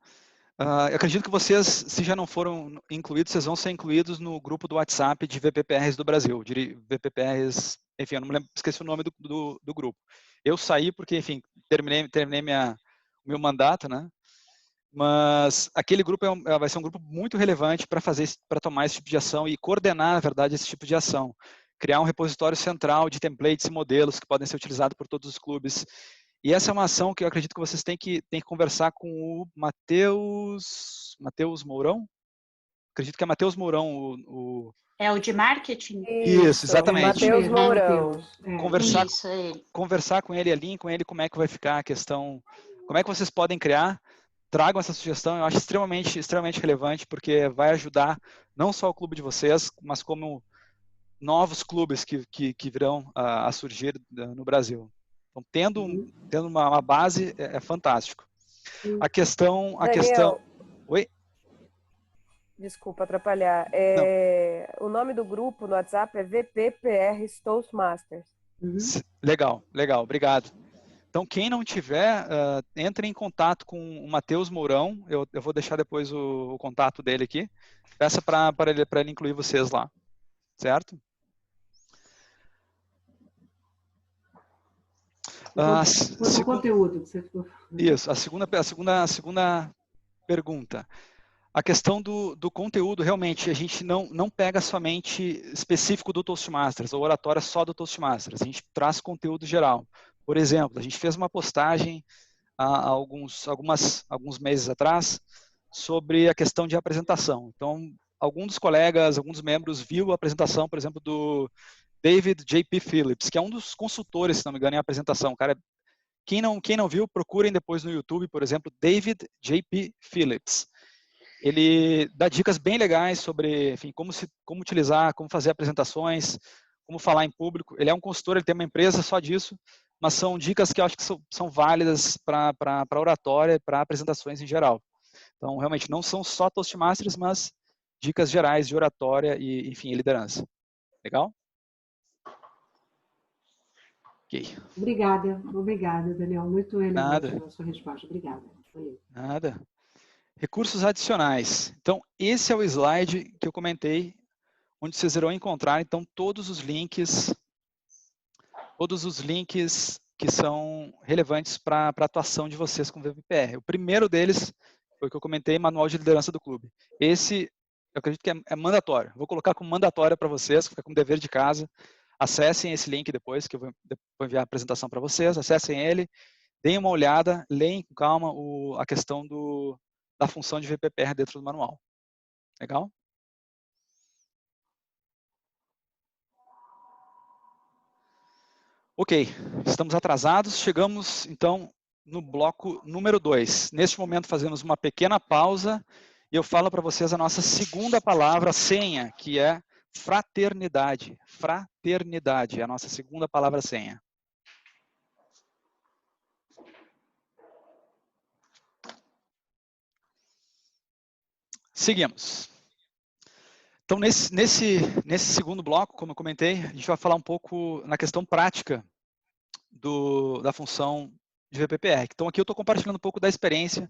Eu acredito que vocês, se já não foram incluídos, vocês vão ser incluídos no grupo do WhatsApp de VPPRs do Brasil, de VPPRs, enfim, eu não me lembro, esqueci o nome do grupo. Eu saí porque, enfim, terminei o meu mandato, né? Mas aquele grupo vai ser um grupo muito relevante para tomar esse tipo de ação e coordenar, na verdade, esse tipo de ação. Criar um repositório central de templates e modelos que podem ser utilizados por todos os clubes. E essa é uma ação que eu acredito que vocês têm que conversar com o Matheus Mourão? Acredito que é Matheus Mourão. É o de marketing? Isso, exatamente. Matheus Mourão. Conversar com ele ali, como é que vai ficar a questão, como é que vocês podem criar, tragam essa sugestão, eu acho extremamente relevante, porque vai ajudar não só o clube de vocês, mas como novos clubes que virão a surgir no Brasil. Então, tendo uma base é fantástico. A questão... Oi? Desculpa atrapalhar. O nome do grupo no WhatsApp é VPPR Toastmasters. Legal, obrigado. Então, quem não tiver, entre em contato com o Matheus Mourão. Eu vou deixar depois o contato dele aqui. Peça para ele incluir vocês lá. Certo? O conteúdo que você ficou... Isso, a segunda pergunta. A questão do conteúdo, realmente, a gente não pega somente específico do Toastmasters, ou oratória só do Toastmasters. A gente traz conteúdo geral. Por exemplo, a gente fez uma postagem há alguns meses atrás sobre a questão de apresentação. Então, alguns dos colegas, alguns membros viu a apresentação, por exemplo, do David J.P. Phillips, que é um dos consultores, se não me engano, em apresentação. Cara, quem não viu, procurem depois no YouTube, por exemplo, David J.P. Phillips. Ele dá dicas bem legais sobre, enfim, como utilizar, como fazer apresentações, como falar em público. Ele é um consultor, ele tem uma empresa só disso, mas são dicas que eu acho que são válidas para oratória e para apresentações em geral. Então, realmente, não são só Toastmasters, mas dicas gerais de oratória e, enfim, liderança. Legal? Ok. Obrigada, Daniel. Muito relevante a sua resposta. Obrigada. Nada. Recursos adicionais. Então, esse é o slide que eu comentei, onde vocês irão encontrar, então, todos os links que são relevantes para a atuação de vocês com o VPPR. O primeiro deles, foi o que eu comentei, manual de liderança do clube. Esse, eu acredito que é mandatório. Vou colocar como mandatório para vocês, fica como dever de casa. Acessem esse link depois, que eu vou enviar a apresentação para vocês. Acessem ele, deem uma olhada, leem com calma a questão da função de VPPR dentro do manual. Legal? Ok, estamos atrasados. Chegamos, então, no bloco número 2. Neste momento, fazemos uma pequena pausa e eu falo para vocês a nossa segunda palavra, senha, que é fraternidade. Fraternidade é a nossa segunda palavra senha. Seguimos. Então, nesse segundo bloco, como eu comentei, a gente vai falar um pouco na questão prática da função de VPPR. Então, aqui eu estou compartilhando um pouco da experiência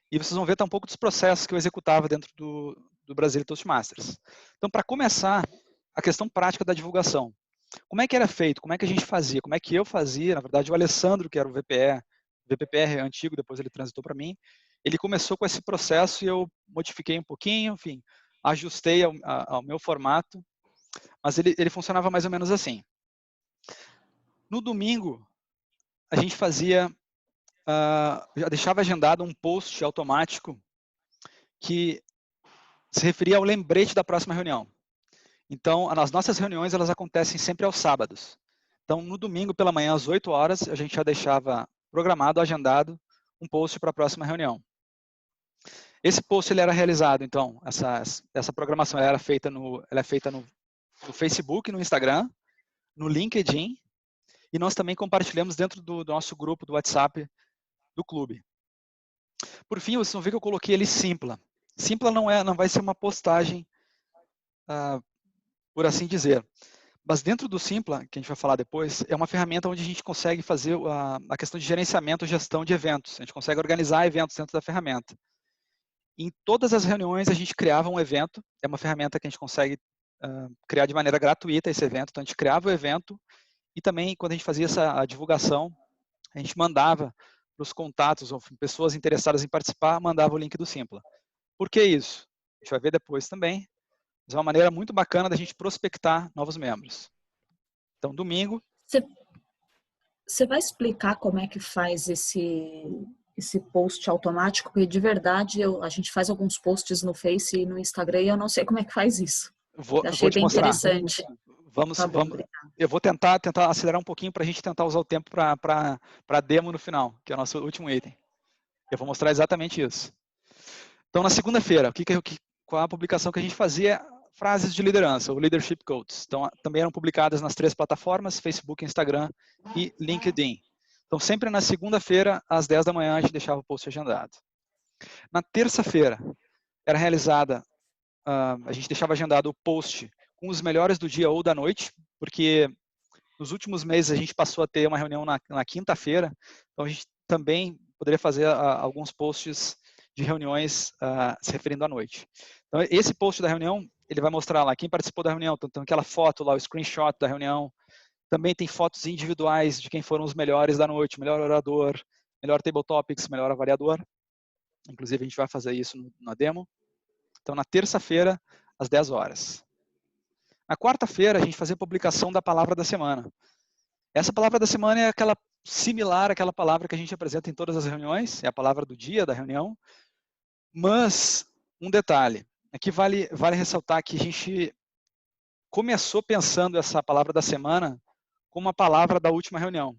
e vocês vão ver um pouco dos processos que eu executava dentro do Brasília Toastmasters. Então, para começar, a questão prática da divulgação. Como é que era feito? Como é que a gente fazia? Como é que eu fazia? Na verdade, o Alessandro, que era o VPPR antigo, depois ele transitou para mim, ele começou com esse processo e eu modifiquei um pouquinho, enfim, ajustei ao meu formato, mas ele funcionava mais ou menos assim. No domingo, a gente fazia, já deixava agendado um post automático que se referia ao lembrete da próxima reunião. Então, as nossas reuniões, elas acontecem sempre aos sábados. Então, no domingo pela manhã, às 8 horas, a gente já deixava programado, agendado, um post para a próxima reunião. Esse post ele era realizado, então, essa programação ela é feita no Facebook, no Instagram, no LinkedIn, e nós também compartilhamos dentro do nosso grupo do WhatsApp do clube. Por fim, vocês vão ver que eu coloquei ali Simpla. Simpla não vai ser uma postagem, por assim dizer. Mas dentro do Simpla, que a gente vai falar depois, é uma ferramenta onde a gente consegue fazer a questão de gerenciamento e gestão de eventos. A gente consegue organizar eventos dentro da ferramenta. Em todas as reuniões a gente criava um evento, é uma ferramenta que a gente consegue criar de maneira gratuita esse evento, então a gente criava o evento e também quando a gente fazia a divulgação, a gente mandava para os contatos ou pessoas interessadas em participar, mandava o link do Simpla. Por que isso? A gente vai ver depois também, mas é uma maneira muito bacana da gente prospectar novos membros. Então, domingo... Você vai explicar como é que faz esse post automático? Porque, de verdade, a gente faz alguns posts no Face e no Instagram e eu não sei como é que faz isso. Achei bem interessante. Eu vou tentar acelerar um pouquinho para a gente tentar usar o tempo para a demo no final, que é o nosso último item. Eu vou mostrar exatamente isso. Então, na segunda-feira, qual a publicação que a gente fazia? Frases de liderança, ou Leadership Quotes. Então, também eram publicadas nas 3 plataformas, Facebook, Instagram e LinkedIn. Então, sempre na segunda-feira, às 10 da manhã, a gente deixava o post agendado. Na terça-feira, era realizada, a gente deixava agendado o post com os melhores do dia ou da noite, porque nos últimos meses a gente passou a ter uma reunião na quinta-feira, então a gente também poderia fazer alguns posts de reuniões se referindo à noite. Então, esse post da reunião, ele vai mostrar lá quem participou da reunião, então aquela foto lá, o screenshot da reunião. Também tem fotos individuais de quem foram os melhores da noite, melhor orador, melhor table topics, melhor avaliador. Inclusive, a gente vai fazer isso na demo. Então, na terça-feira, às 10 horas. Na quarta-feira, a gente fazia a publicação da palavra da semana. Essa palavra da semana é aquela similar àquela palavra que a gente apresenta em todas as reuniões, é a palavra do dia da reunião. Mas, um detalhe, aqui vale ressaltar que a gente começou pensando essa palavra da semana como a palavra da última reunião.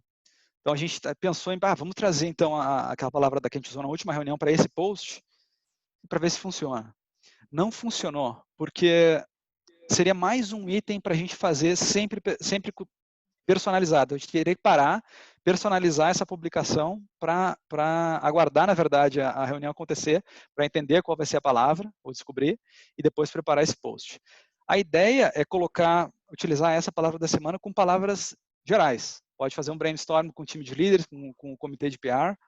Então, a gente pensou em, vamos trazer então aquela palavra que a gente usou na última reunião para esse post, para ver se funciona. Não funcionou, porque seria mais um item para a gente fazer sempre personalizado. A gente teria que parar, personalizar essa publicação para aguardar, na verdade, a reunião acontecer, para entender qual vai ser a palavra, ou descobrir, e depois preparar esse post. A ideia é utilizar essa palavra da semana com palavras gerais. Pode fazer um brainstorm com o time de líderes, com o comitê de PR,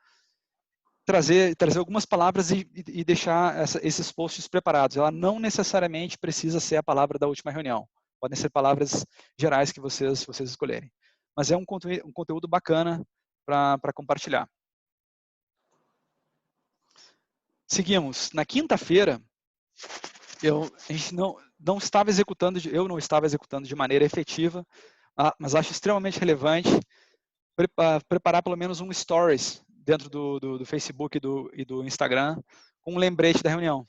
trazer algumas palavras e deixar esses posts preparados. Ela não necessariamente precisa ser a palavra da última reunião. Podem ser palavras gerais que vocês escolherem. Mas é um conteúdo bacana para compartilhar. Seguimos. Na quinta-feira, eu não estava executando de maneira efetiva, mas acho extremamente relevante preparar pelo menos um stories dentro do Facebook e do Instagram com um lembrete da reunião.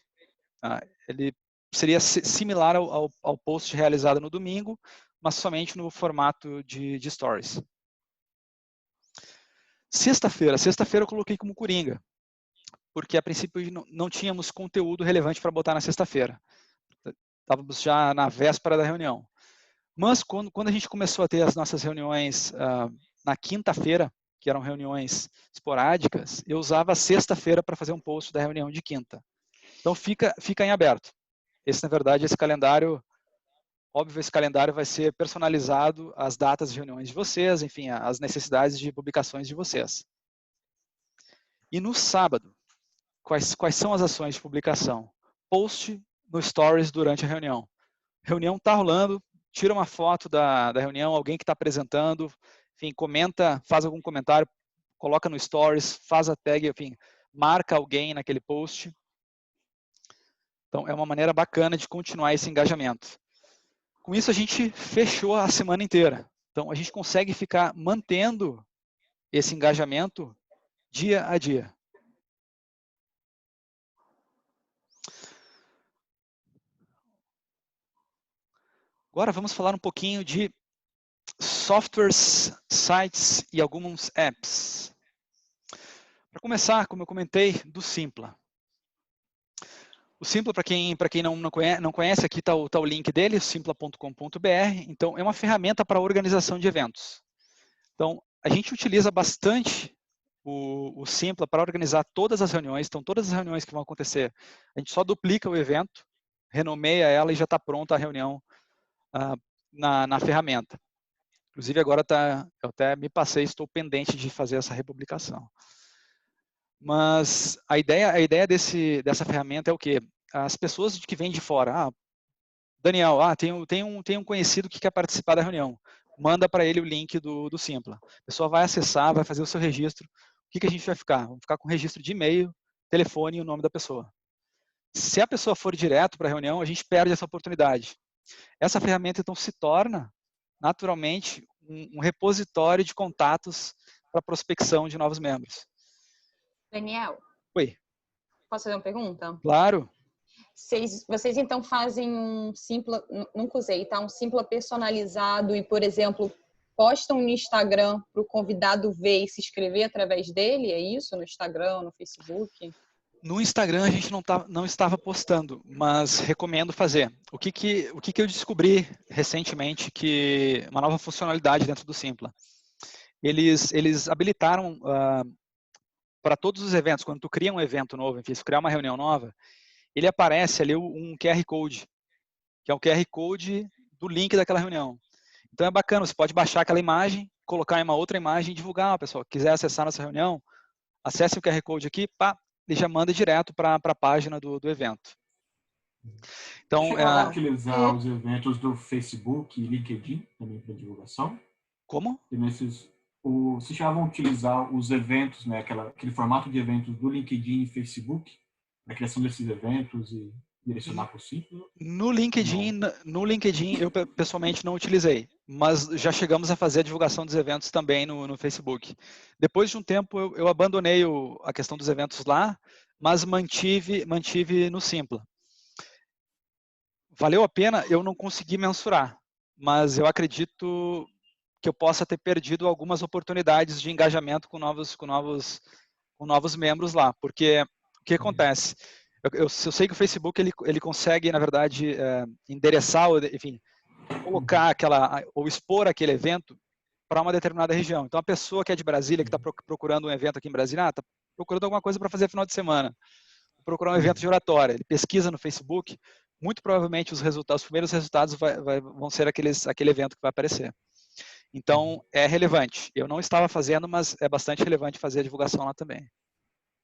Ele seria similar ao post realizado no domingo, mas somente no formato de stories. Sexta-feira eu coloquei como coringa, porque a princípio não tínhamos conteúdo relevante para botar na sexta-feira. Estávamos já na véspera da reunião. Mas quando a gente começou a ter as nossas reuniões na quinta-feira, que eram reuniões esporádicas, eu usava a sexta-feira para fazer um post da reunião de quinta. Então fica em aberto. Na verdade, esse calendário vai ser personalizado às datas de reuniões de vocês, enfim, às necessidades de publicações de vocês. E no sábado, quais são as ações de publicação? Post no Stories durante a reunião. A reunião está rolando, tira uma foto da reunião, alguém que está apresentando, enfim, comenta, faz algum comentário, coloca no Stories, faz a tag, enfim, marca alguém naquele post. Então, é uma maneira bacana de continuar esse engajamento. Com isso, a gente fechou a semana inteira. Então, a gente consegue ficar mantendo esse engajamento dia a dia. Agora, vamos falar um pouquinho de softwares, sites e alguns apps. Para começar, como eu comentei, do Simpla. O Simpla, para quem não conhece, aqui está o link dele, simpla.com.br. Então, é uma ferramenta para organização de eventos. Então, a gente utiliza bastante o Simpla para organizar todas as reuniões. Então, todas as reuniões que vão acontecer, a gente só duplica o evento, renomeia ela e já está pronta a reunião na ferramenta. Inclusive, agora eu até me passei, estou pendente de fazer essa republicação. Mas a ideia dessa ferramenta é o quê? As pessoas que vêm de fora, Daniel, tem um conhecido que quer participar da reunião, manda para ele o link do Simpla. A pessoa vai acessar, vai fazer o seu registro. O que a gente vai ficar? Vamos ficar com o registro de e-mail, telefone e o nome da pessoa. Se a pessoa for direto para a reunião, a gente perde essa oportunidade. Essa ferramenta, então, se torna, naturalmente, um repositório de contatos para prospecção de novos membros. Daniel. Oi. Posso fazer uma pergunta? Claro. Vocês então fazem um Simpla, nunca usei, tá? Um Simpla personalizado e, por exemplo, postam no Instagram para o convidado ver e se inscrever através dele? É isso? No Instagram, no Facebook? No Instagram a gente não estava postando, mas recomendo fazer. O que eu descobri recentemente, que uma nova funcionalidade dentro do Simpla. Eles habilitaram para todos os eventos, quando tu cria um evento novo, enfim, se criar uma reunião nova, ele aparece ali um QR Code, que é um QR Code do link daquela reunião. Então é bacana, você pode baixar aquela imagem, colocar em uma outra imagem e divulgar, pessoal, quiser acessar nossa reunião, acesse o QR Code aqui, pá, ele já manda direto para a página do evento. Então, chegou a utilizar os eventos do Facebook e LinkedIn também para divulgação? Como? Vocês já vão utilizar os eventos, né, aquele formato de eventos do LinkedIn e Facebook, na criação desses eventos e direcionar para o Simpla? No LinkedIn, eu pessoalmente não utilizei, mas já chegamos a fazer a divulgação dos eventos também no Facebook. Depois de um tempo, eu abandonei a questão dos eventos lá, mas mantive no Simpla. Valeu a pena? Eu não consegui mensurar, mas eu acredito que eu possa ter perdido algumas oportunidades de engajamento com novos membros lá, porque o que acontece? Eu sei que o Facebook ele consegue, na verdade, endereçar, enfim, colocar ou expor aquele evento para uma determinada região. Então, a pessoa que é de Brasília, que está procurando um evento aqui em Brasília, está procurando alguma coisa para fazer final de semana, procurar um evento de oratória, ele pesquisa no Facebook, muito provavelmente os primeiros resultados vão ser aquele evento que vai aparecer. Então, é relevante. Eu não estava fazendo, mas é bastante relevante fazer a divulgação lá também.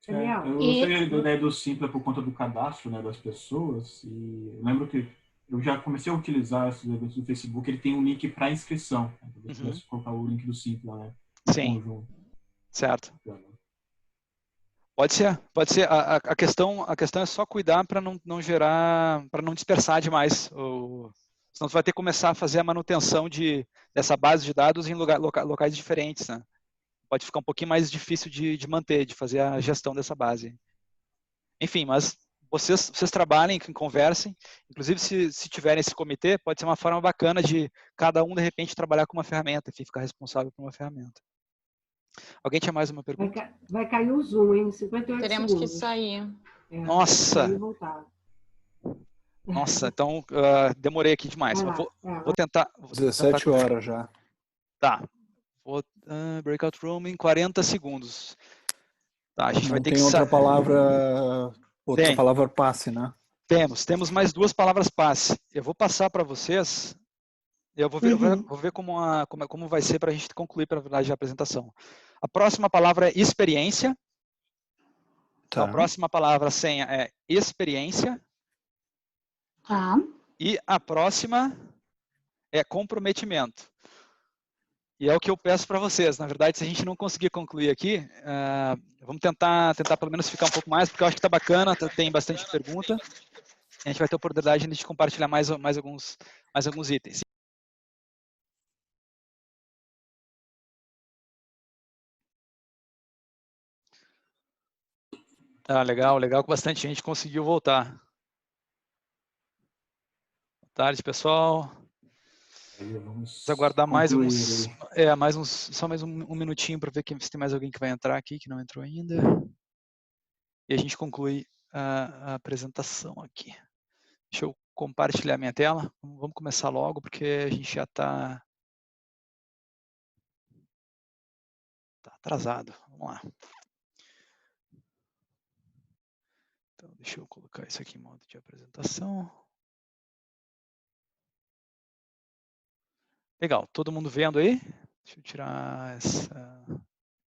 Eu gostei da ideia do Simpla por conta do cadastro, né, das pessoas. E eu lembro que eu já comecei a utilizar esses eventos do Facebook. Ele tem um link para inscrição. Né, se você colocar o link do Simpla, né? Sim. Certo. Pode ser. A questão é só cuidar para não gerar, para não dispersar demais. Senão você vai ter que começar a fazer a manutenção dessa base de dados em locais diferentes, né? Pode ficar um pouquinho mais difícil de manter, de fazer a gestão dessa base. Enfim, mas vocês trabalhem, conversem. Inclusive, se tiverem esse comitê, pode ser uma forma bacana de cada um, de repente, trabalhar com uma ferramenta, enfim, ficar responsável por uma ferramenta. Alguém tinha mais uma pergunta? Vai cair o Zoom, hein? 58 Teremos segundos. que sair. Nossa! E voltar. Nossa, então demorei aqui demais. Vou tentar. 17 horas já. Tá. Breakout room em 40 segundos. Tá, a gente vai ter que outra palavra passe, né? Temos mais 2 palavras passe. Eu vou passar para vocês. Eu vou ver como vai ser para a gente concluir, para a verdade, a apresentação. A próxima palavra é experiência. Tá. A próxima palavra senha é experiência. Tá. E a próxima é comprometimento. E é o que eu peço para vocês. Na verdade, se a gente não conseguir concluir aqui, vamos tentar pelo menos ficar um pouco mais, porque eu acho que está bacana, tem bastante pergunta. A gente vai ter a oportunidade de compartilhar mais alguns itens. Legal que bastante gente conseguiu voltar. Boa tarde, pessoal. Vamos aguardar só mais um minutinho para ver se tem mais alguém que vai entrar aqui, que não entrou ainda. E a gente conclui a apresentação aqui. Deixa eu compartilhar minha tela. Vamos começar logo, porque a gente já está atrasado. Vamos lá. Então, deixa eu colocar isso aqui em modo de apresentação. Legal, todo mundo vendo aí? Deixa eu tirar essa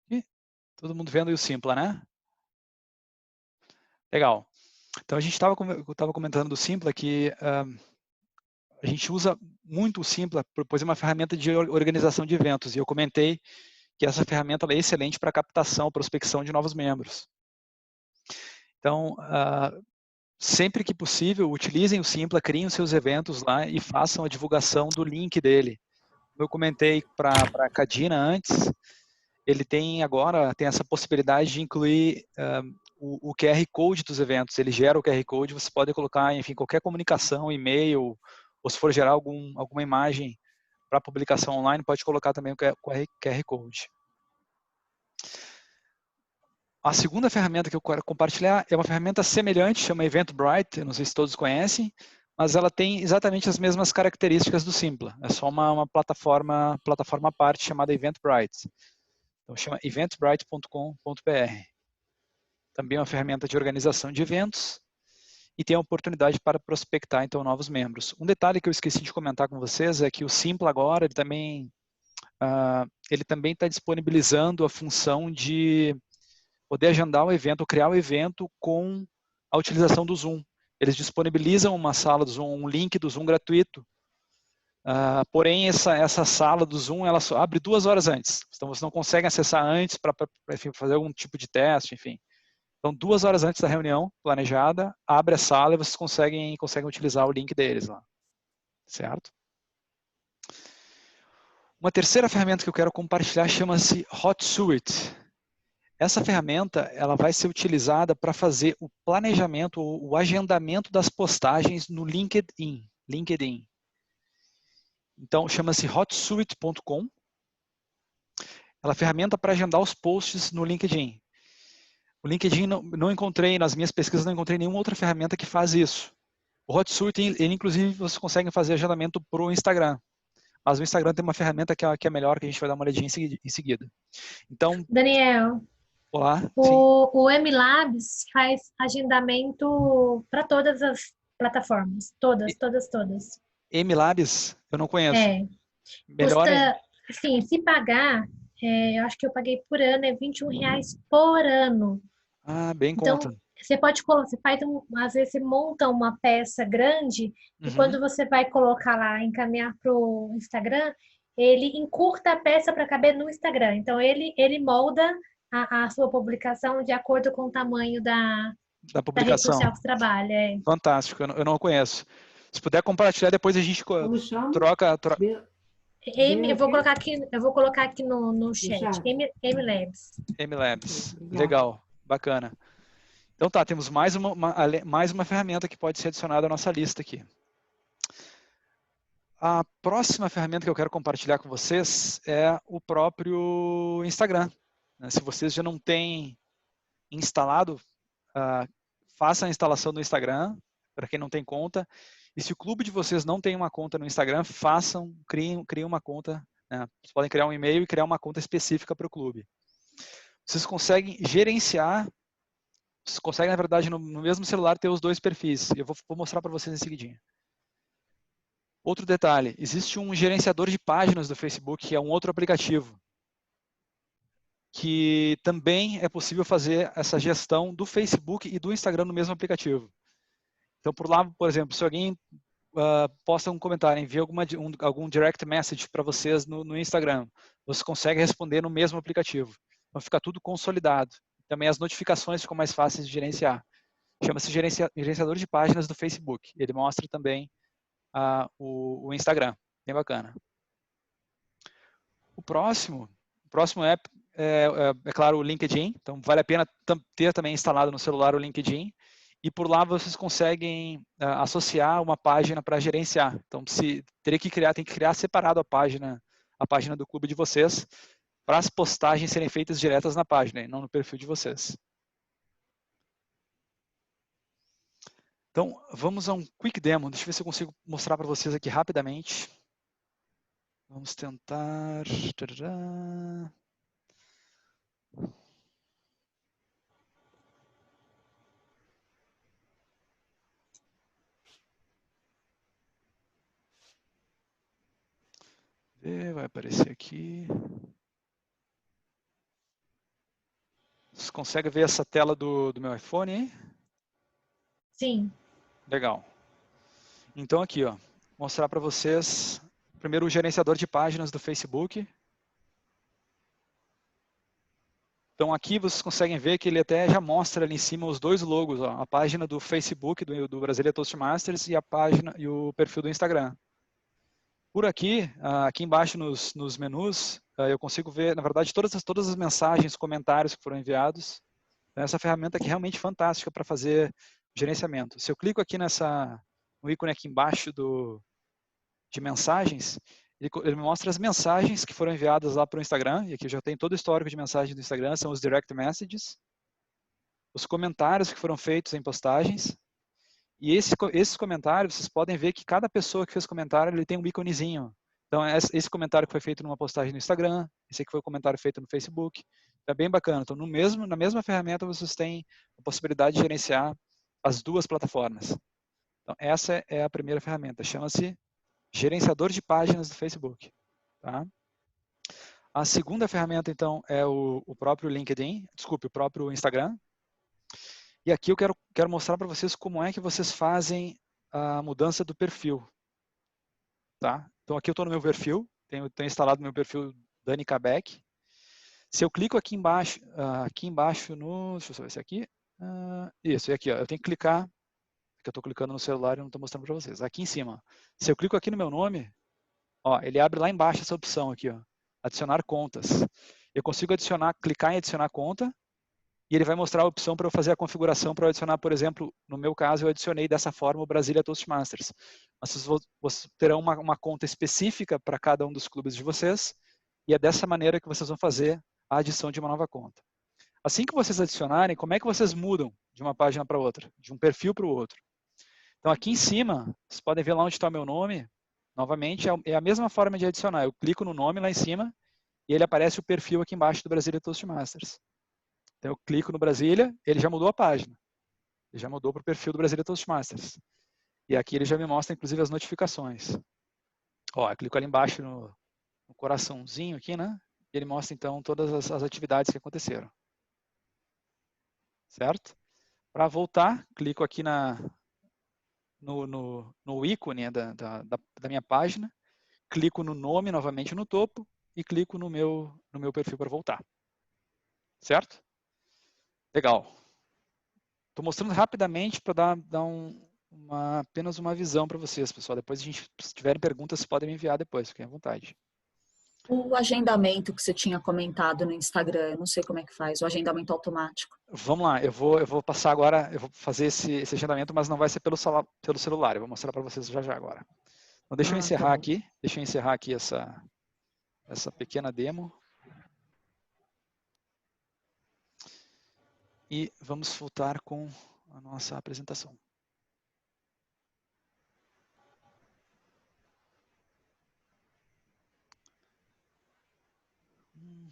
aqui. Todo mundo vendo aí o Simpla, né? Legal. Então, eu estava comentando do Simpla que a gente usa muito o Simpla, pois é uma ferramenta de organização de eventos. E eu comentei que essa ferramenta é excelente para captação, prospecção de novos membros. Então, sempre que possível, utilizem o Simpla, criem os seus eventos lá e façam a divulgação do link dele. Eu comentei para a Cadina antes, ele tem essa possibilidade de incluir o QR Code dos eventos. Ele gera o QR Code, você pode colocar, enfim, qualquer comunicação, e-mail, ou se for gerar alguma imagem para publicação online, pode colocar também o QR Code. A segunda ferramenta que eu quero compartilhar é uma ferramenta semelhante, chama Eventbrite, eu não sei se todos conhecem, mas ela tem exatamente as mesmas características do Simpla. É só uma plataforma à parte chamada Eventbrite. Então chama eventbrite.com.br. Também é uma ferramenta de organização de eventos e tem a oportunidade para prospectar então novos membros. Um detalhe que eu esqueci de comentar com vocês é que o Simpla agora ele também está disponibilizando a função de poder agendar o evento, ou criar o evento com a utilização do Zoom. Eles disponibilizam uma sala do Zoom, um link do Zoom gratuito. Porém, essa sala do Zoom, ela só abre 2 horas antes. Então, você não consegue acessar antes para fazer algum tipo de teste, enfim. Então, 2 horas antes da reunião planejada, abre a sala e vocês conseguem utilizar o link deles lá. Certo? Uma terceira ferramenta que eu quero compartilhar chama-se HotSuite. Essa ferramenta ela vai ser utilizada para fazer o planejamento, o agendamento das postagens no LinkedIn. Então, chama-se hotsuite.com. Ela é uma ferramenta para agendar os posts no LinkedIn. O LinkedIn não encontrei, nas minhas pesquisas, não encontrei nenhuma outra ferramenta que faz isso. O HotSuite, ele inclusive, vocês conseguem fazer agendamento para o Instagram. Mas o Instagram tem uma ferramenta que é melhor, que a gente vai dar uma olhadinha em seguida. Então, Daniel, olá. O MLabs faz agendamento para todas as plataformas. Todas. MLabs? Eu não conheço. Melhor assim, se pagar, eu acho que eu paguei por ano, é R$21 por ano. Bem então, conta. Você pode colocar, às vezes você monta uma peça grande e quando você vai colocar lá, encaminhar para o Instagram, ele encurta a peça para caber no Instagram. Então, ele molda a sua publicação de acordo com o tamanho da publicação. Rede social que você trabalha. Fantástico, eu não conheço. Se puder compartilhar, depois a gente troca. Eu vou colocar aqui no chat. MLabs. MLabs. Legal, bacana. Então tá, temos mais uma ferramenta que pode ser adicionada à nossa lista aqui. A próxima ferramenta que eu quero compartilhar com vocês é o próprio Instagram. Se vocês já não têm instalado, faça a instalação do Instagram, para quem não tem conta. E se o clube de vocês não tem uma conta no Instagram, criem uma conta. Né? Vocês podem criar um e-mail e criar uma conta específica para o clube. Vocês conseguem gerenciar, vocês conseguem, na verdade, no mesmo celular ter os dois perfis. Eu vou mostrar para vocês em seguidinho. Outro detalhe, existe um gerenciador de páginas do Facebook, que é um outro aplicativo, que também é possível fazer essa gestão do Facebook e do Instagram no mesmo aplicativo. Então, por lá, por exemplo, se alguém posta um comentário, envia algum direct message para vocês no Instagram, você consegue responder no mesmo aplicativo. Então, fica tudo consolidado. Também as notificações ficam mais fáceis de gerenciar. Chama-se gerenciador de páginas do Facebook. Ele mostra também o Instagram. Bem bacana. O próximo app é claro, o LinkedIn. Então, vale a pena ter também instalado no celular o LinkedIn. E por lá vocês conseguem associar uma página para gerenciar. Então, tem que criar separado a página do clube de vocês, para as postagens serem feitas diretas na página, e não no perfil de vocês. Então, vamos a um quick demo. Deixa eu ver se eu consigo mostrar para vocês aqui rapidamente. Vamos tentar... Vai aparecer aqui. Vocês conseguem ver essa tela do meu iPhone aí? Sim. Legal. Então aqui, ó, mostrar para vocês primeiro o gerenciador de páginas do Facebook. Então aqui vocês conseguem ver que ele até já mostra ali em cima os dois logos, ó, a página do Facebook do Brasília Toastmasters e a página e o perfil do Instagram. Por aqui embaixo nos menus, eu consigo ver, na verdade, todas as mensagens, comentários que foram enviados. Essa ferramenta aqui é realmente fantástica para fazer gerenciamento. Se eu clico aqui no ícone aqui embaixo de mensagens, ele me mostra as mensagens que foram enviadas lá para o Instagram, e aqui eu já tenho todo o histórico de mensagens do Instagram, são os direct messages, os comentários que foram feitos em postagens, e esses comentários, vocês podem ver que cada pessoa que fez comentário, ele tem um íconezinho. Então, esse comentário que foi feito numa postagem no Instagram, esse aqui foi o comentário feito no Facebook, é bem bacana. Então, na mesma ferramenta, vocês têm a possibilidade de gerenciar as duas plataformas. Então, essa é a primeira ferramenta, chama-se gerenciador de páginas do Facebook. Tá? A segunda ferramenta, então, é o próprio LinkedIn, desculpe, o próprio Instagram. E aqui eu quero mostrar para vocês como é que vocês fazem a mudança do perfil. Tá? Então, aqui eu estou no meu perfil, tenho instalado meu perfil Dani Kabeck. Se eu clico aqui embaixo deixa eu só ver se aqui, isso, e aqui, ó, eu tenho que clicar, que eu estou clicando no celular e não estou mostrando para vocês. Aqui em cima, se eu clico aqui no meu nome, ó, ele abre lá embaixo essa opção aqui, ó, adicionar contas. Eu consigo clicar em adicionar conta, e ele vai mostrar a opção para eu fazer a configuração para eu adicionar, por exemplo, no meu caso, eu adicionei dessa forma o Brasília Toastmasters. Mas vocês terão uma conta específica para cada um dos clubes de vocês, e é dessa maneira que vocês vão fazer a adição de uma nova conta. Assim que vocês adicionarem, como é que vocês mudam de uma página para outra, de um perfil para o outro? Então, aqui em cima, vocês podem ver lá onde está o meu nome, novamente, é a mesma forma de adicionar. Eu clico no nome lá em cima, e ele aparece o perfil aqui embaixo do Brasília Toastmasters. Então, eu clico no Brasília, ele já mudou a página. Ele já mudou para o perfil do Brasília Toastmasters. E aqui ele já me mostra, inclusive, as notificações. Ó, eu clico ali embaixo no coraçãozinho aqui, né? E ele mostra, então, todas as atividades que aconteceram. Certo? Para voltar, clico aqui no ícone da minha página, clico no nome novamente no topo e clico no meu perfil para voltar. certo? Legal. Estou mostrando rapidamente para dar apenas uma visão para vocês, pessoal. Depois, se tiverem perguntas, podem me enviar depois, fiquem à vontade. O agendamento que você tinha comentado no Instagram, eu não sei como é que faz, o agendamento automático. Vamos lá, eu vou passar agora, eu vou fazer esse agendamento, mas não vai ser pelo celular, eu vou mostrar para vocês já agora. Então, deixa eu encerrar aqui, essa pequena demo. E vamos voltar com a nossa apresentação.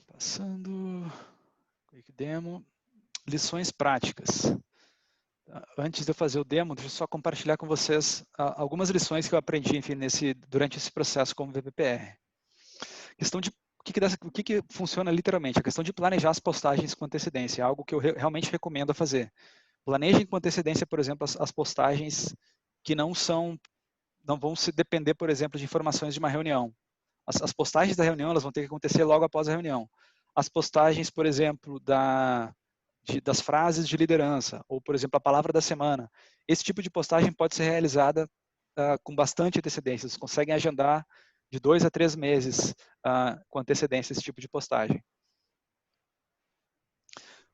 Passando, quick demo, lições práticas. Antes de eu fazer o demo, deixa eu só compartilhar com vocês algumas lições que eu aprendi, enfim, durante esse processo como VPPR. Questão de o que funciona literalmente, a questão de planejar as postagens com antecedência, é algo que eu realmente recomendo a fazer. Planejem com antecedência, por exemplo, as postagens que não vão se depender, por exemplo, de informações de uma reunião. As postagens da reunião, elas vão ter que acontecer logo após a reunião. As postagens, por exemplo, das frases de liderança, ou, por exemplo, a palavra da semana. Esse tipo de postagem pode ser realizada com bastante antecedência. Vocês conseguem agendar de 2 a 3 meses com antecedência esse tipo de postagem.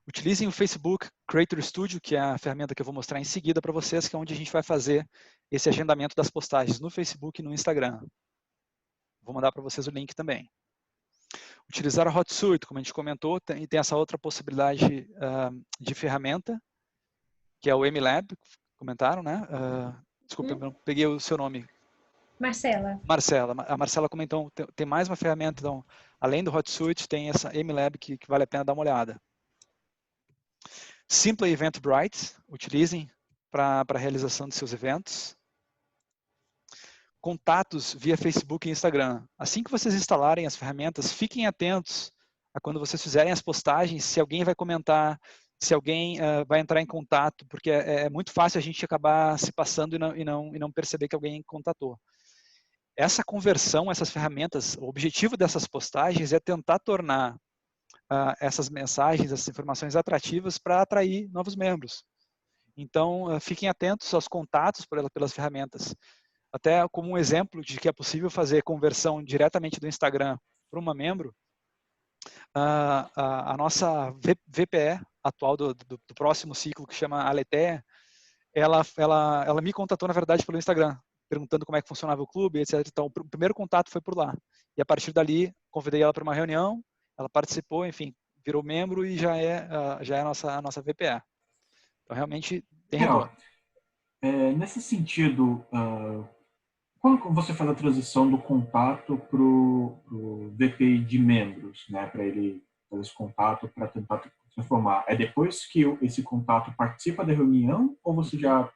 Utilizem o Facebook Creator Studio, que é a ferramenta que eu vou mostrar em seguida para vocês, que é onde a gente vai fazer esse agendamento das postagens no Facebook e no Instagram. Vou mandar para vocês o link também. Utilizar a HotSuite, como a gente comentou, tem essa outra possibilidade de ferramenta, que é o MLab, comentaram, né? Desculpa, eu não peguei o seu nome. Marcela. A Marcela comentou, tem mais uma ferramenta, então, além do HotSuite, tem essa MLab que vale a pena dar uma olhada. Simply Eventbrite, utilizem para a realização de seus eventos. Contatos via Facebook e Instagram. Assim que vocês instalarem as ferramentas, fiquem atentos a quando vocês fizerem as postagens, se alguém vai comentar, se alguém vai entrar em contato, porque é muito fácil a gente acabar se passando e não perceber que alguém contatou. Essa conversão, essas ferramentas, o objetivo dessas postagens é tentar tornar essas mensagens, essas informações atrativas para atrair novos membros. Então, fiquem atentos aos contatos pelas ferramentas. Até como um exemplo de que é possível fazer conversão diretamente do Instagram para uma membro, a nossa VPE atual do próximo ciclo, que chama Aletheia, ela me contatou, na verdade, pelo Instagram, perguntando como é que funcionava o clube, etc. Então, o primeiro contato foi por lá. E a partir dali, convidei ela para uma reunião, ela participou, enfim, virou membro e já é a nossa VPE. Então, realmente, tem retorno. Nesse sentido, quando você faz a transição do contato para o VP de membros, né, para ele fazer esse contato para tentar transformar, é depois que esse contato participa da reunião ou você já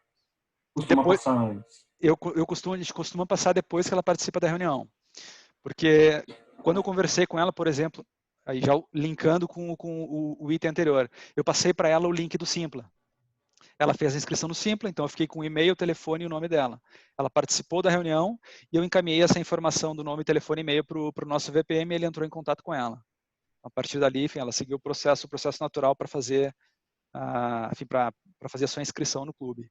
costuma passar antes? A gente costuma passar depois que ela participa da reunião. Porque quando eu conversei com ela, por exemplo, aí já linkando com o item anterior, eu passei para ela o link do Simpla. Ela fez a inscrição no Simpla, então eu fiquei com o e-mail, o telefone e o nome dela. Ela participou da reunião e eu encaminhei essa informação do nome, telefone e e-mail para o nosso VPM e ele entrou em contato com ela. A partir dali, enfim, ela seguiu o processo natural para fazer, para fazer a sua inscrição no clube.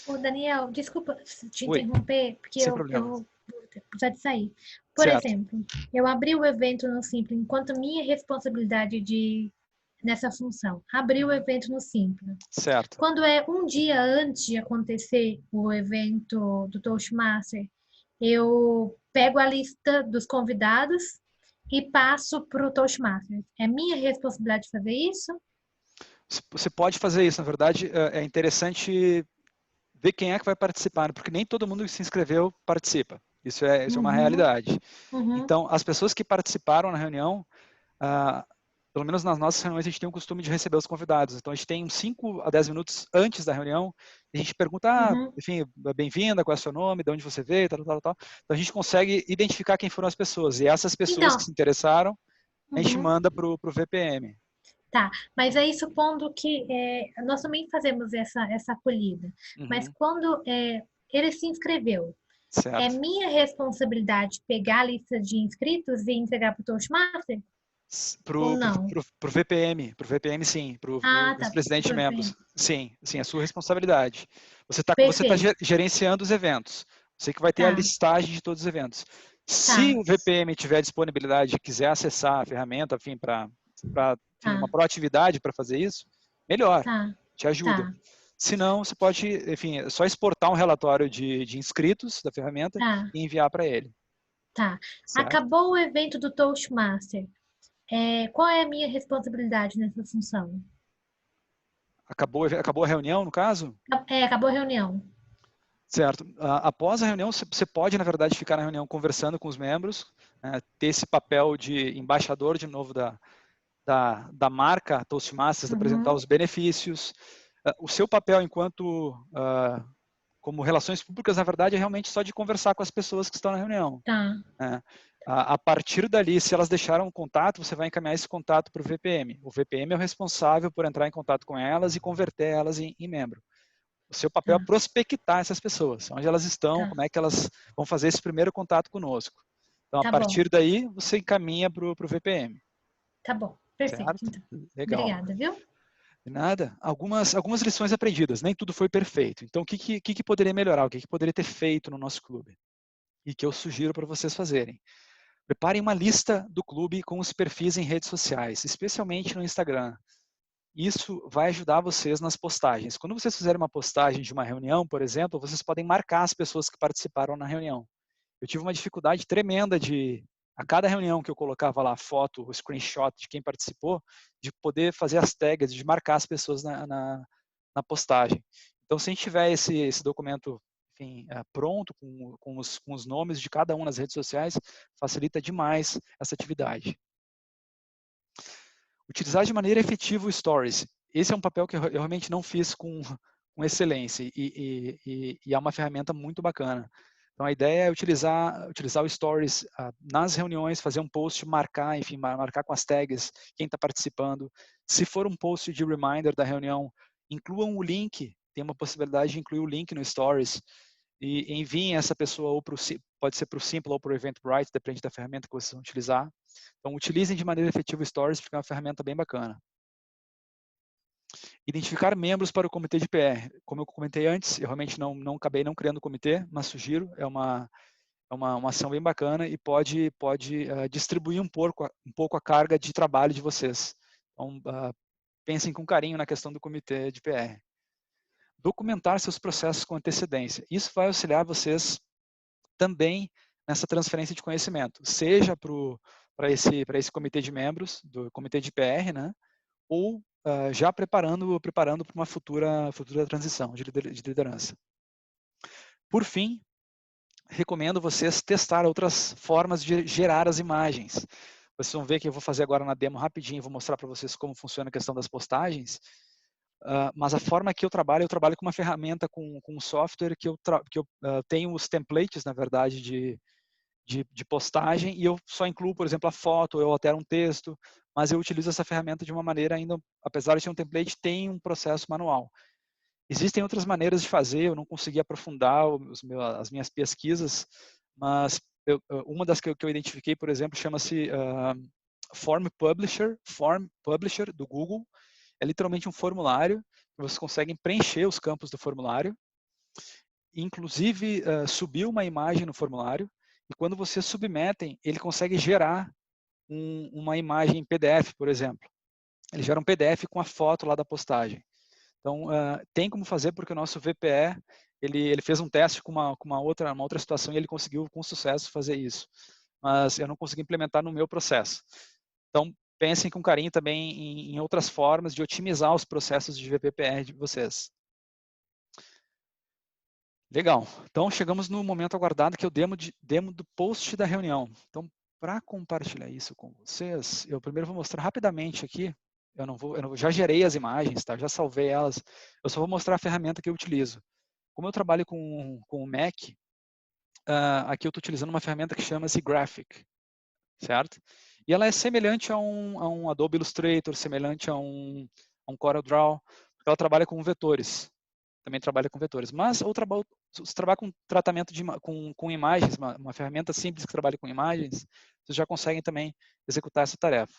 Ô, Daniel, desculpa te interromper, porque eu vou precisar de sair. Por exemplo, eu abri o evento no Simpla enquanto minha responsabilidade nessa função. Abri o evento no Simpla. Certo. Quando é um dia antes de acontecer o evento do Toastmaster, eu pego a lista dos convidados e passo para o Toastmaster. É minha responsabilidade fazer isso? Você pode fazer isso. Na verdade, é interessante ver quem é que vai participar, porque nem todo mundo que se inscreveu participa. Isso é uma realidade. Então, as pessoas que participaram na reunião, pelo menos nas nossas reuniões, a gente tem o costume de receber os convidados. Então, a gente tem uns 5 a 10 minutos antes da reunião, e a gente pergunta, enfim, bem-vinda, qual é o seu nome, de onde você veio, tal. Então, a gente consegue identificar quem foram as pessoas. E essas pessoas que se interessaram, a gente manda para o VPM. Tá, mas aí supondo que nós também fazemos essa acolhida, mas quando ele se inscreveu, certo. É minha responsabilidade pegar a lista de inscritos e entregar para o Toastmaster? Ou não? Pro VPM sim, pro presidente de membros. Sim, é sua responsabilidade. Você tá gerenciando os eventos. Você que vai ter a listagem de todos os eventos. Se o VPM tiver disponibilidade e quiser acessar a ferramenta, enfim, para uma proatividade para fazer isso, melhor, te ajuda. Se não, você pode, enfim, só exportar um relatório de inscritos da ferramenta e enviar para ele. Certo? Acabou o evento do Toastmaster. Qual é a minha responsabilidade nessa função? Acabou a reunião, no caso? Acabou a reunião. Certo. Após a reunião, você pode, na verdade, ficar na reunião conversando com os membros, ter esse papel de embaixador, de novo, da marca Toastmasters, apresentar os benefícios. O seu papel enquanto, como relações públicas, na verdade, é realmente só de conversar com as pessoas que estão na reunião. A partir dali, se elas deixaram um contato, você vai encaminhar esse contato para o VPM. O VPM é o responsável por entrar em contato com elas e converter elas em membro. O seu papel é prospectar essas pessoas, onde elas estão, como é que elas vão fazer esse primeiro contato conosco. Então, a partir daí, você encaminha para o VPM. Tá bom, perfeito. Então. Legal. Obrigada, viu? De nada. Algumas lições aprendidas, nem tudo foi perfeito. Então, o que poderia melhorar, o que poderia ter feito no nosso clube? E que eu sugiro para vocês fazerem. Preparem uma lista do clube com os perfis em redes sociais, especialmente no Instagram. Isso vai ajudar vocês nas postagens. Quando vocês fizerem uma postagem de uma reunião, por exemplo, vocês podem marcar as pessoas que participaram na reunião. Eu tive uma dificuldade tremenda a cada reunião que eu colocava lá a foto, o screenshot de quem participou, de poder fazer as tags, de marcar as pessoas na postagem. Então, se a gente tiver esse documento, enfim, pronto, com os nomes de cada um nas redes sociais, facilita demais essa atividade. Utilizar de maneira efetiva o Stories. Esse é um papel que eu realmente não fiz com excelência e é uma ferramenta muito bacana. Então, a ideia é utilizar o Stories nas reuniões, fazer um post, marcar com as tags quem está participando. Se for um post de reminder da reunião, incluam o link. Tem uma possibilidade de incluir o link no Stories e enviem essa pessoa, pode ser para o Simple ou para o Eventbrite, depende da ferramenta que vocês vão utilizar. Então, utilizem de maneira efetiva o Stories, porque é uma ferramenta bem bacana. Identificar membros para o comitê de PR. Como eu comentei antes, eu realmente não acabei não criando o comitê, mas sugiro, é uma ação bem bacana e pode distribuir um pouco a carga de trabalho de vocês. Então, pensem com carinho na questão do comitê de PR. Documentar seus processos com antecedência. Isso vai auxiliar vocês também nessa transferência de conhecimento, seja para esse comitê de membros, do comitê de PR, né? Ou já preparando para uma futura transição de liderança. Por fim, recomendo vocês testar outras formas de gerar as imagens. Vocês vão ver que eu vou fazer agora na demo rapidinho, vou mostrar para vocês como funciona a questão das postagens. Mas a forma que eu trabalho com uma ferramenta, com um software que eu tenho os templates, na verdade, de postagem, e eu só incluo, por exemplo, a foto, eu altero um texto, mas eu utilizo essa ferramenta de uma maneira ainda, apesar de ter um template, tem um processo manual. Existem outras maneiras de fazer, eu não consegui aprofundar as minhas pesquisas, mas uma das que eu identifiquei, por exemplo, chama-se Form Publisher do Google. É literalmente um formulário, que vocês conseguem preencher os campos do formulário, inclusive subir uma imagem no formulário, e quando vocês submetem, ele consegue gerar uma imagem em PDF, por exemplo. Ele gera um PDF com a foto lá da postagem. Então, tem como fazer, porque o nosso VPE, ele fez um teste com uma outra situação e ele conseguiu com sucesso fazer isso. Mas eu não consegui implementar no meu processo. Então, pensem com carinho também em outras formas de otimizar os processos de VPPR de vocês. Legal. Então, chegamos no momento aguardado, que é o demo do post da reunião. Então, para compartilhar isso com vocês, eu primeiro vou mostrar rapidamente aqui. Já gerei as imagens, tá? Já salvei elas. Eu só vou mostrar a ferramenta que eu utilizo. Como eu trabalho com o Mac, aqui eu estou utilizando uma ferramenta que chama-se Graphic, certo? E ela é semelhante a um Adobe Illustrator, semelhante a um CorelDRAW, porque ela trabalha com vetores. Também trabalha com vetores. Mas se trabalhar com tratamento com imagens, uma ferramenta simples que trabalha com imagens, vocês já conseguem também executar essa tarefa.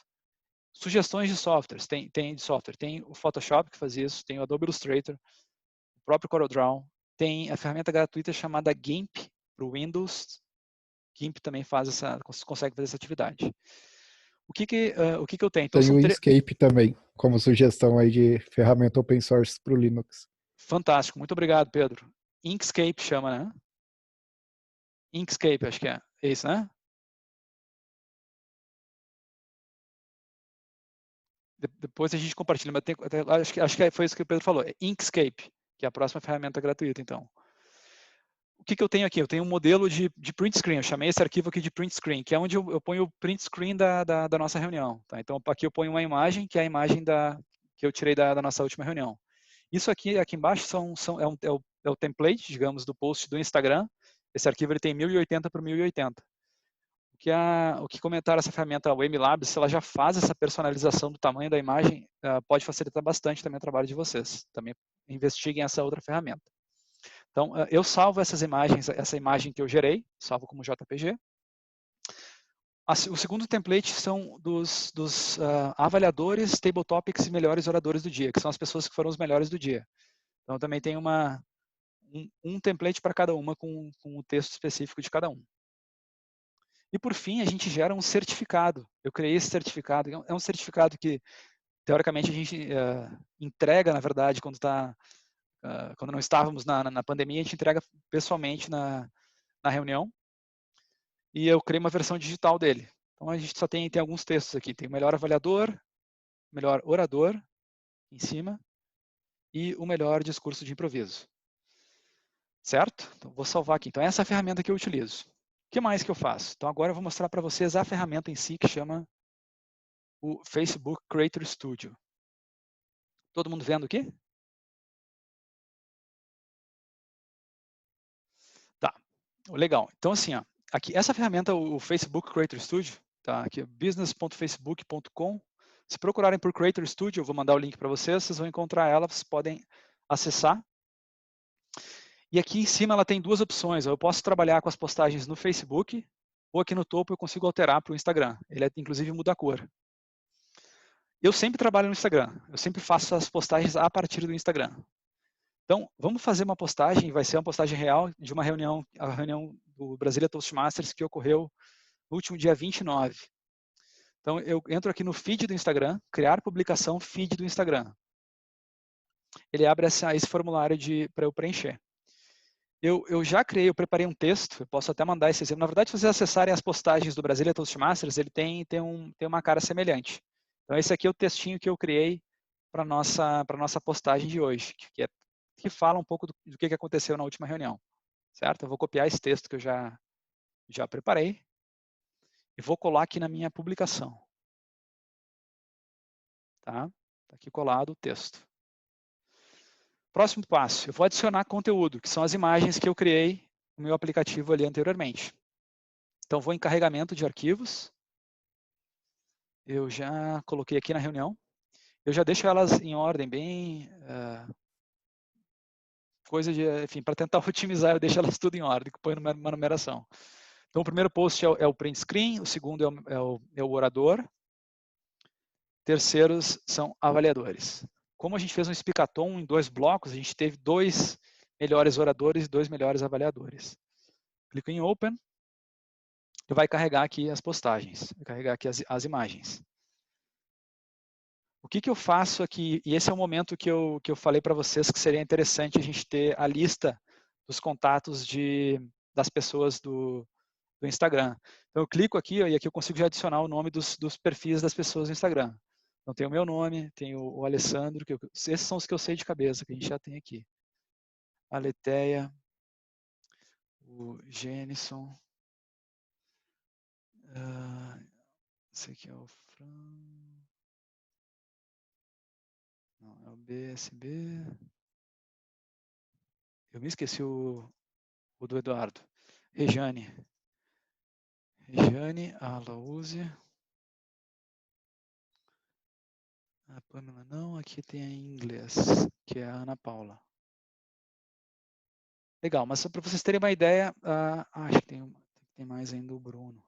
Sugestões de softwares, tem de software, tem o Photoshop que faz isso, tem o Adobe Illustrator, o próprio CorelDRAW, tem a ferramenta gratuita chamada GIMP para o Windows. GIMP também consegue fazer essa atividade. O que eu tenho? Então, tem o Inkscape também, como sugestão aí de ferramenta open source para o Linux. Fantástico, muito obrigado, Pedro. Inkscape chama, né? Inkscape, acho que é isso, né? Depois a gente compartilha, mas acho que foi isso que o Pedro falou. É Inkscape, que é a próxima ferramenta gratuita, então. O que eu tenho aqui? Eu tenho um modelo de print screen. Eu chamei esse arquivo aqui de print screen, que é onde eu ponho o print screen da nossa reunião. Tá? Então, aqui eu ponho uma imagem, que é a imagem que eu tirei da nossa última reunião. Isso aqui embaixo é o template, digamos, do post do Instagram. Esse arquivo ele tem 1080 por 1080. O que comentaram essa ferramenta, o MLabs, se ela já faz essa personalização do tamanho da imagem, pode facilitar bastante também o trabalho de vocês. Também investiguem essa outra ferramenta. Então, eu salvo essas imagens, essa imagem que eu gerei, salvo como JPG. O segundo template são dos avaliadores, table topics e melhores oradores do dia, que são as pessoas que foram os melhores do dia. Então, também tem um template para cada uma com o texto específico de cada um. E, por fim, a gente gera um certificado. Eu criei esse certificado. É um certificado que, teoricamente, a gente entrega, na verdade, quando não estávamos na pandemia, a gente entrega pessoalmente na reunião. E eu criei uma versão digital dele. Então, a gente só tem alguns textos aqui. Tem o melhor avaliador, melhor orador, em cima, e o melhor discurso de improviso. Certo? Então, vou salvar aqui. Então, essa é a ferramenta que eu utilizo. O que mais que eu faço? Então, agora eu vou mostrar para vocês a ferramenta em si, que chama o Facebook Creator Studio. Todo mundo vendo aqui? Tá. Legal. Então, assim, ó, aqui, essa ferramenta, o Facebook Creator Studio, tá? Aqui, business.facebook.com. Se procurarem por Creator Studio, eu vou mandar o link para vocês vão encontrar ela, vocês podem acessar. E aqui em cima ela tem duas opções. Eu posso trabalhar com as postagens no Facebook, ou aqui no topo eu consigo alterar para o Instagram. Ele inclusive muda a cor. Eu sempre trabalho no Instagram. Eu sempre faço as postagens a partir do Instagram. Então, vamos fazer uma postagem, vai ser uma postagem real de uma reunião, a reunião do Brasília Toastmasters que ocorreu no último dia 29. Então, eu entro aqui no feed do Instagram, criar publicação, feed do Instagram. Ele abre esse formulário para eu preencher. Eu já criei, eu preparei um texto, eu posso até mandar esse exemplo. Na verdade, se vocês acessarem as postagens do Brasília Toastmasters, ele tem uma cara semelhante. Então, esse aqui é o textinho que eu criei para a nossa postagem de hoje, que fala um pouco do que aconteceu na última reunião. Certo? Eu vou copiar esse texto que eu já preparei e vou colar aqui na minha publicação. Tá? Tá aqui colado o texto. Próximo passo, eu vou adicionar conteúdo, que são as imagens que eu criei no meu aplicativo ali anteriormente. Então, vou em carregamento de arquivos. Eu já coloquei aqui na reunião. Eu já deixo elas em ordem, bem... enfim, para tentar otimizar, eu deixo elas tudo em ordem, põe uma numeração. Então, o primeiro post é o print screen, o segundo é o orador. Terceiros são avaliadores. Como a gente fez um Spicathon em 2 blocos, a gente teve 2 melhores oradores e 2 melhores avaliadores. Clico em Open e vai carregar aqui as postagens, vai carregar aqui as imagens. O que eu faço aqui, e esse é o momento que eu falei para vocês que seria interessante a gente ter a lista dos contatos das pessoas do Instagram. Então eu clico aqui e aqui eu consigo já adicionar o nome dos perfis das pessoas do Instagram. Então tem o meu nome, tem o Alessandro, esses são os que eu sei de cabeça, que a gente já tem aqui. A Leteia, o Gênison, esse aqui é o Fran, não, é o BSB, eu me esqueci o do Eduardo, Rejane, Alaúze, a Pamela não, aqui tem em inglês, que é a Ana Paula. Legal, mas só para vocês terem uma ideia, acho que tem mais ainda o Bruno.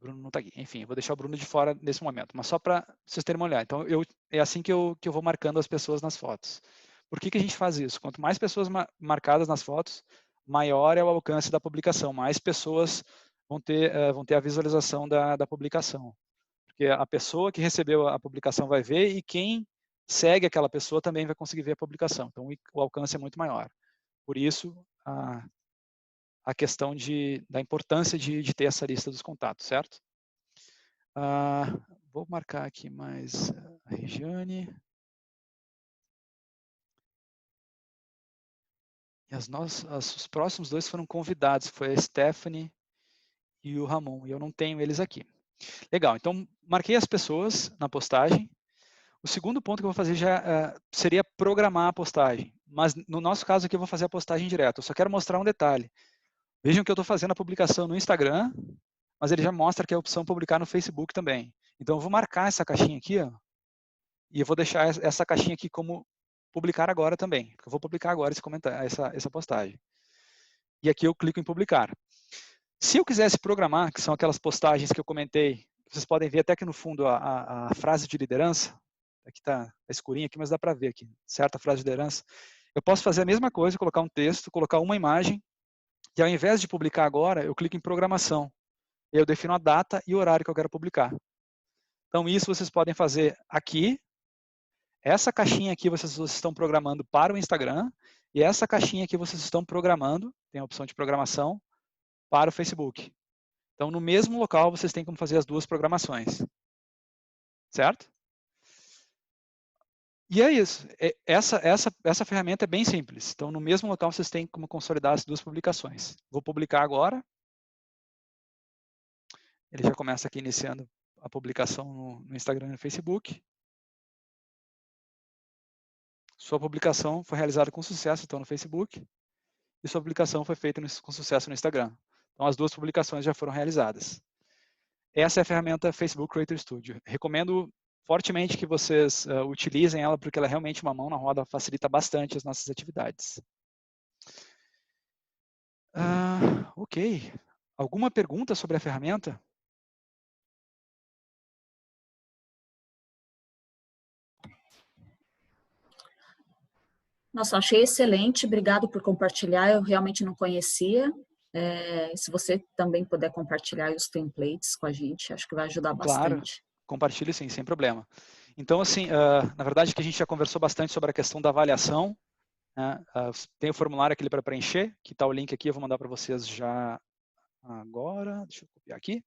Bruno não está aqui. Enfim, eu vou deixar o Bruno de fora nesse momento, mas só para vocês terem uma olhada. Então, é assim que eu vou marcando as pessoas nas fotos. Por que a gente faz isso? Quanto mais pessoas marcadas nas fotos, maior é o alcance da publicação, mais pessoas vão ter a visualização da publicação. Porque a pessoa que recebeu a publicação vai ver e quem segue aquela pessoa também vai conseguir ver a publicação. Então, o alcance é muito maior. Por isso, a questão da importância de ter essa lista dos contatos, certo? Vou marcar aqui mais a Regiane. E os próximos 2 foram convidados, foi a Stephanie e o Ramon, e eu não tenho eles aqui. Legal, então marquei as pessoas na postagem. O segundo ponto que eu vou fazer já seria programar a postagem, mas no nosso caso aqui eu vou fazer a postagem direto. Eu só quero mostrar um detalhe. Vejam que eu estou fazendo a publicação no Instagram, mas ele já mostra que é a opção publicar no Facebook também. Então eu vou marcar essa caixinha aqui, ó, e eu vou deixar essa caixinha aqui como publicar agora também, porque eu vou publicar agora esse comentário, essa postagem. E aqui eu clico em publicar. Se eu quisesse programar, que são aquelas postagens que eu comentei, vocês podem ver até aqui no fundo a frase de liderança, aqui está escurinha aqui, mas dá para ver aqui, certa frase de liderança. Eu posso fazer a mesma coisa, colocar um texto, colocar uma imagem, e ao invés de publicar agora, eu clico em programação. E eu defino a data e o horário que eu quero publicar. Então isso vocês podem fazer aqui. Essa caixinha aqui vocês estão programando para o Instagram, e essa caixinha aqui vocês estão programando, tem a opção de programação, para o Facebook. Então, no mesmo local, vocês têm como fazer as 2 programações. Certo? E é isso. Essa ferramenta é bem simples. Então, no mesmo local, vocês têm como consolidar as 2 publicações. Vou publicar agora. Ele já começa aqui iniciando a publicação no Instagram e no Facebook. Sua publicação foi realizada com sucesso, então, no Facebook. E sua publicação foi feita com sucesso no Instagram. Então, as 2 publicações já foram realizadas. Essa é a ferramenta Facebook Creator Studio. Recomendo fortemente que vocês utilizem ela, porque ela é realmente uma mão na roda, facilita bastante as nossas atividades. Ok. Alguma pergunta sobre a ferramenta? Nossa, achei excelente, obrigado por compartilhar, eu realmente não conhecia. Se você também puder compartilhar os templates com a gente, acho que vai ajudar bastante. Claro, compartilhe sim, sem problema. Então, assim, na verdade que a gente já conversou bastante sobre a questão da avaliação. Tem o formulário aqui para preencher, que está o link aqui, eu vou mandar para vocês já agora. Deixa eu copiar aqui.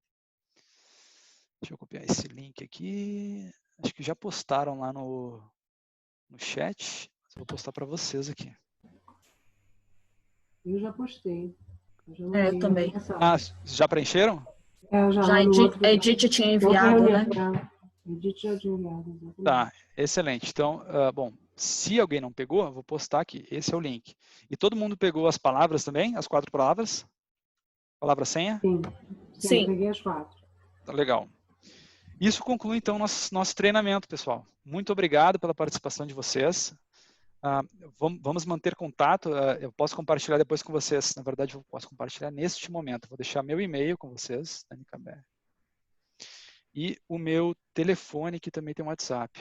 Deixa eu copiar esse link aqui. Acho que já postaram lá no chat. Vou postar para vocês aqui. Eu já postei. Eu também. Já preencheram? A Edith tinha enviado, né? Edith já tinha enviado. Tá, excelente. Então, bom, se alguém não pegou, eu vou postar aqui. Esse é o link. E todo mundo pegou as palavras também? As 4 palavras? Palavra-senha? Sim, peguei as 4. Tá, legal. Isso conclui, então, nosso treinamento, pessoal. Muito obrigado pela participação de vocês. Vamos manter contato. Eu posso compartilhar depois com vocês. Na verdade, eu posso compartilhar neste momento. Vou deixar meu e-mail com vocês, Dani Cabé. E o meu telefone, que também tem um WhatsApp.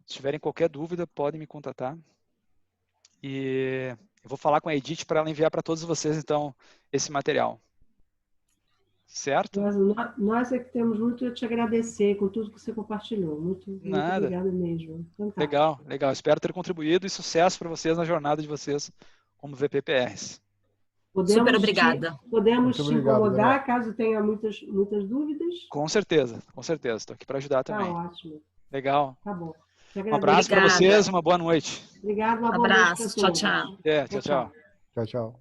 Se tiverem qualquer dúvida, podem me contatar. E eu vou falar com a Edith para ela enviar para todos vocês, então, esse material. Certo? Nós é que temos muito a te agradecer com tudo que você compartilhou. Muito obrigada mesmo. Fantástico. Legal. Espero ter contribuído e sucesso para vocês na jornada de vocês como VPPRs. Super obrigada. Podemos te incomodar caso tenha muitas dúvidas? Com certeza. Estou aqui para ajudar também. Tá ótimo. Legal. Tá bom. Um abraço para vocês, uma boa noite. Obrigado, uma boa noite. Abraço. Tchau, tchau. Tchau. Tchau.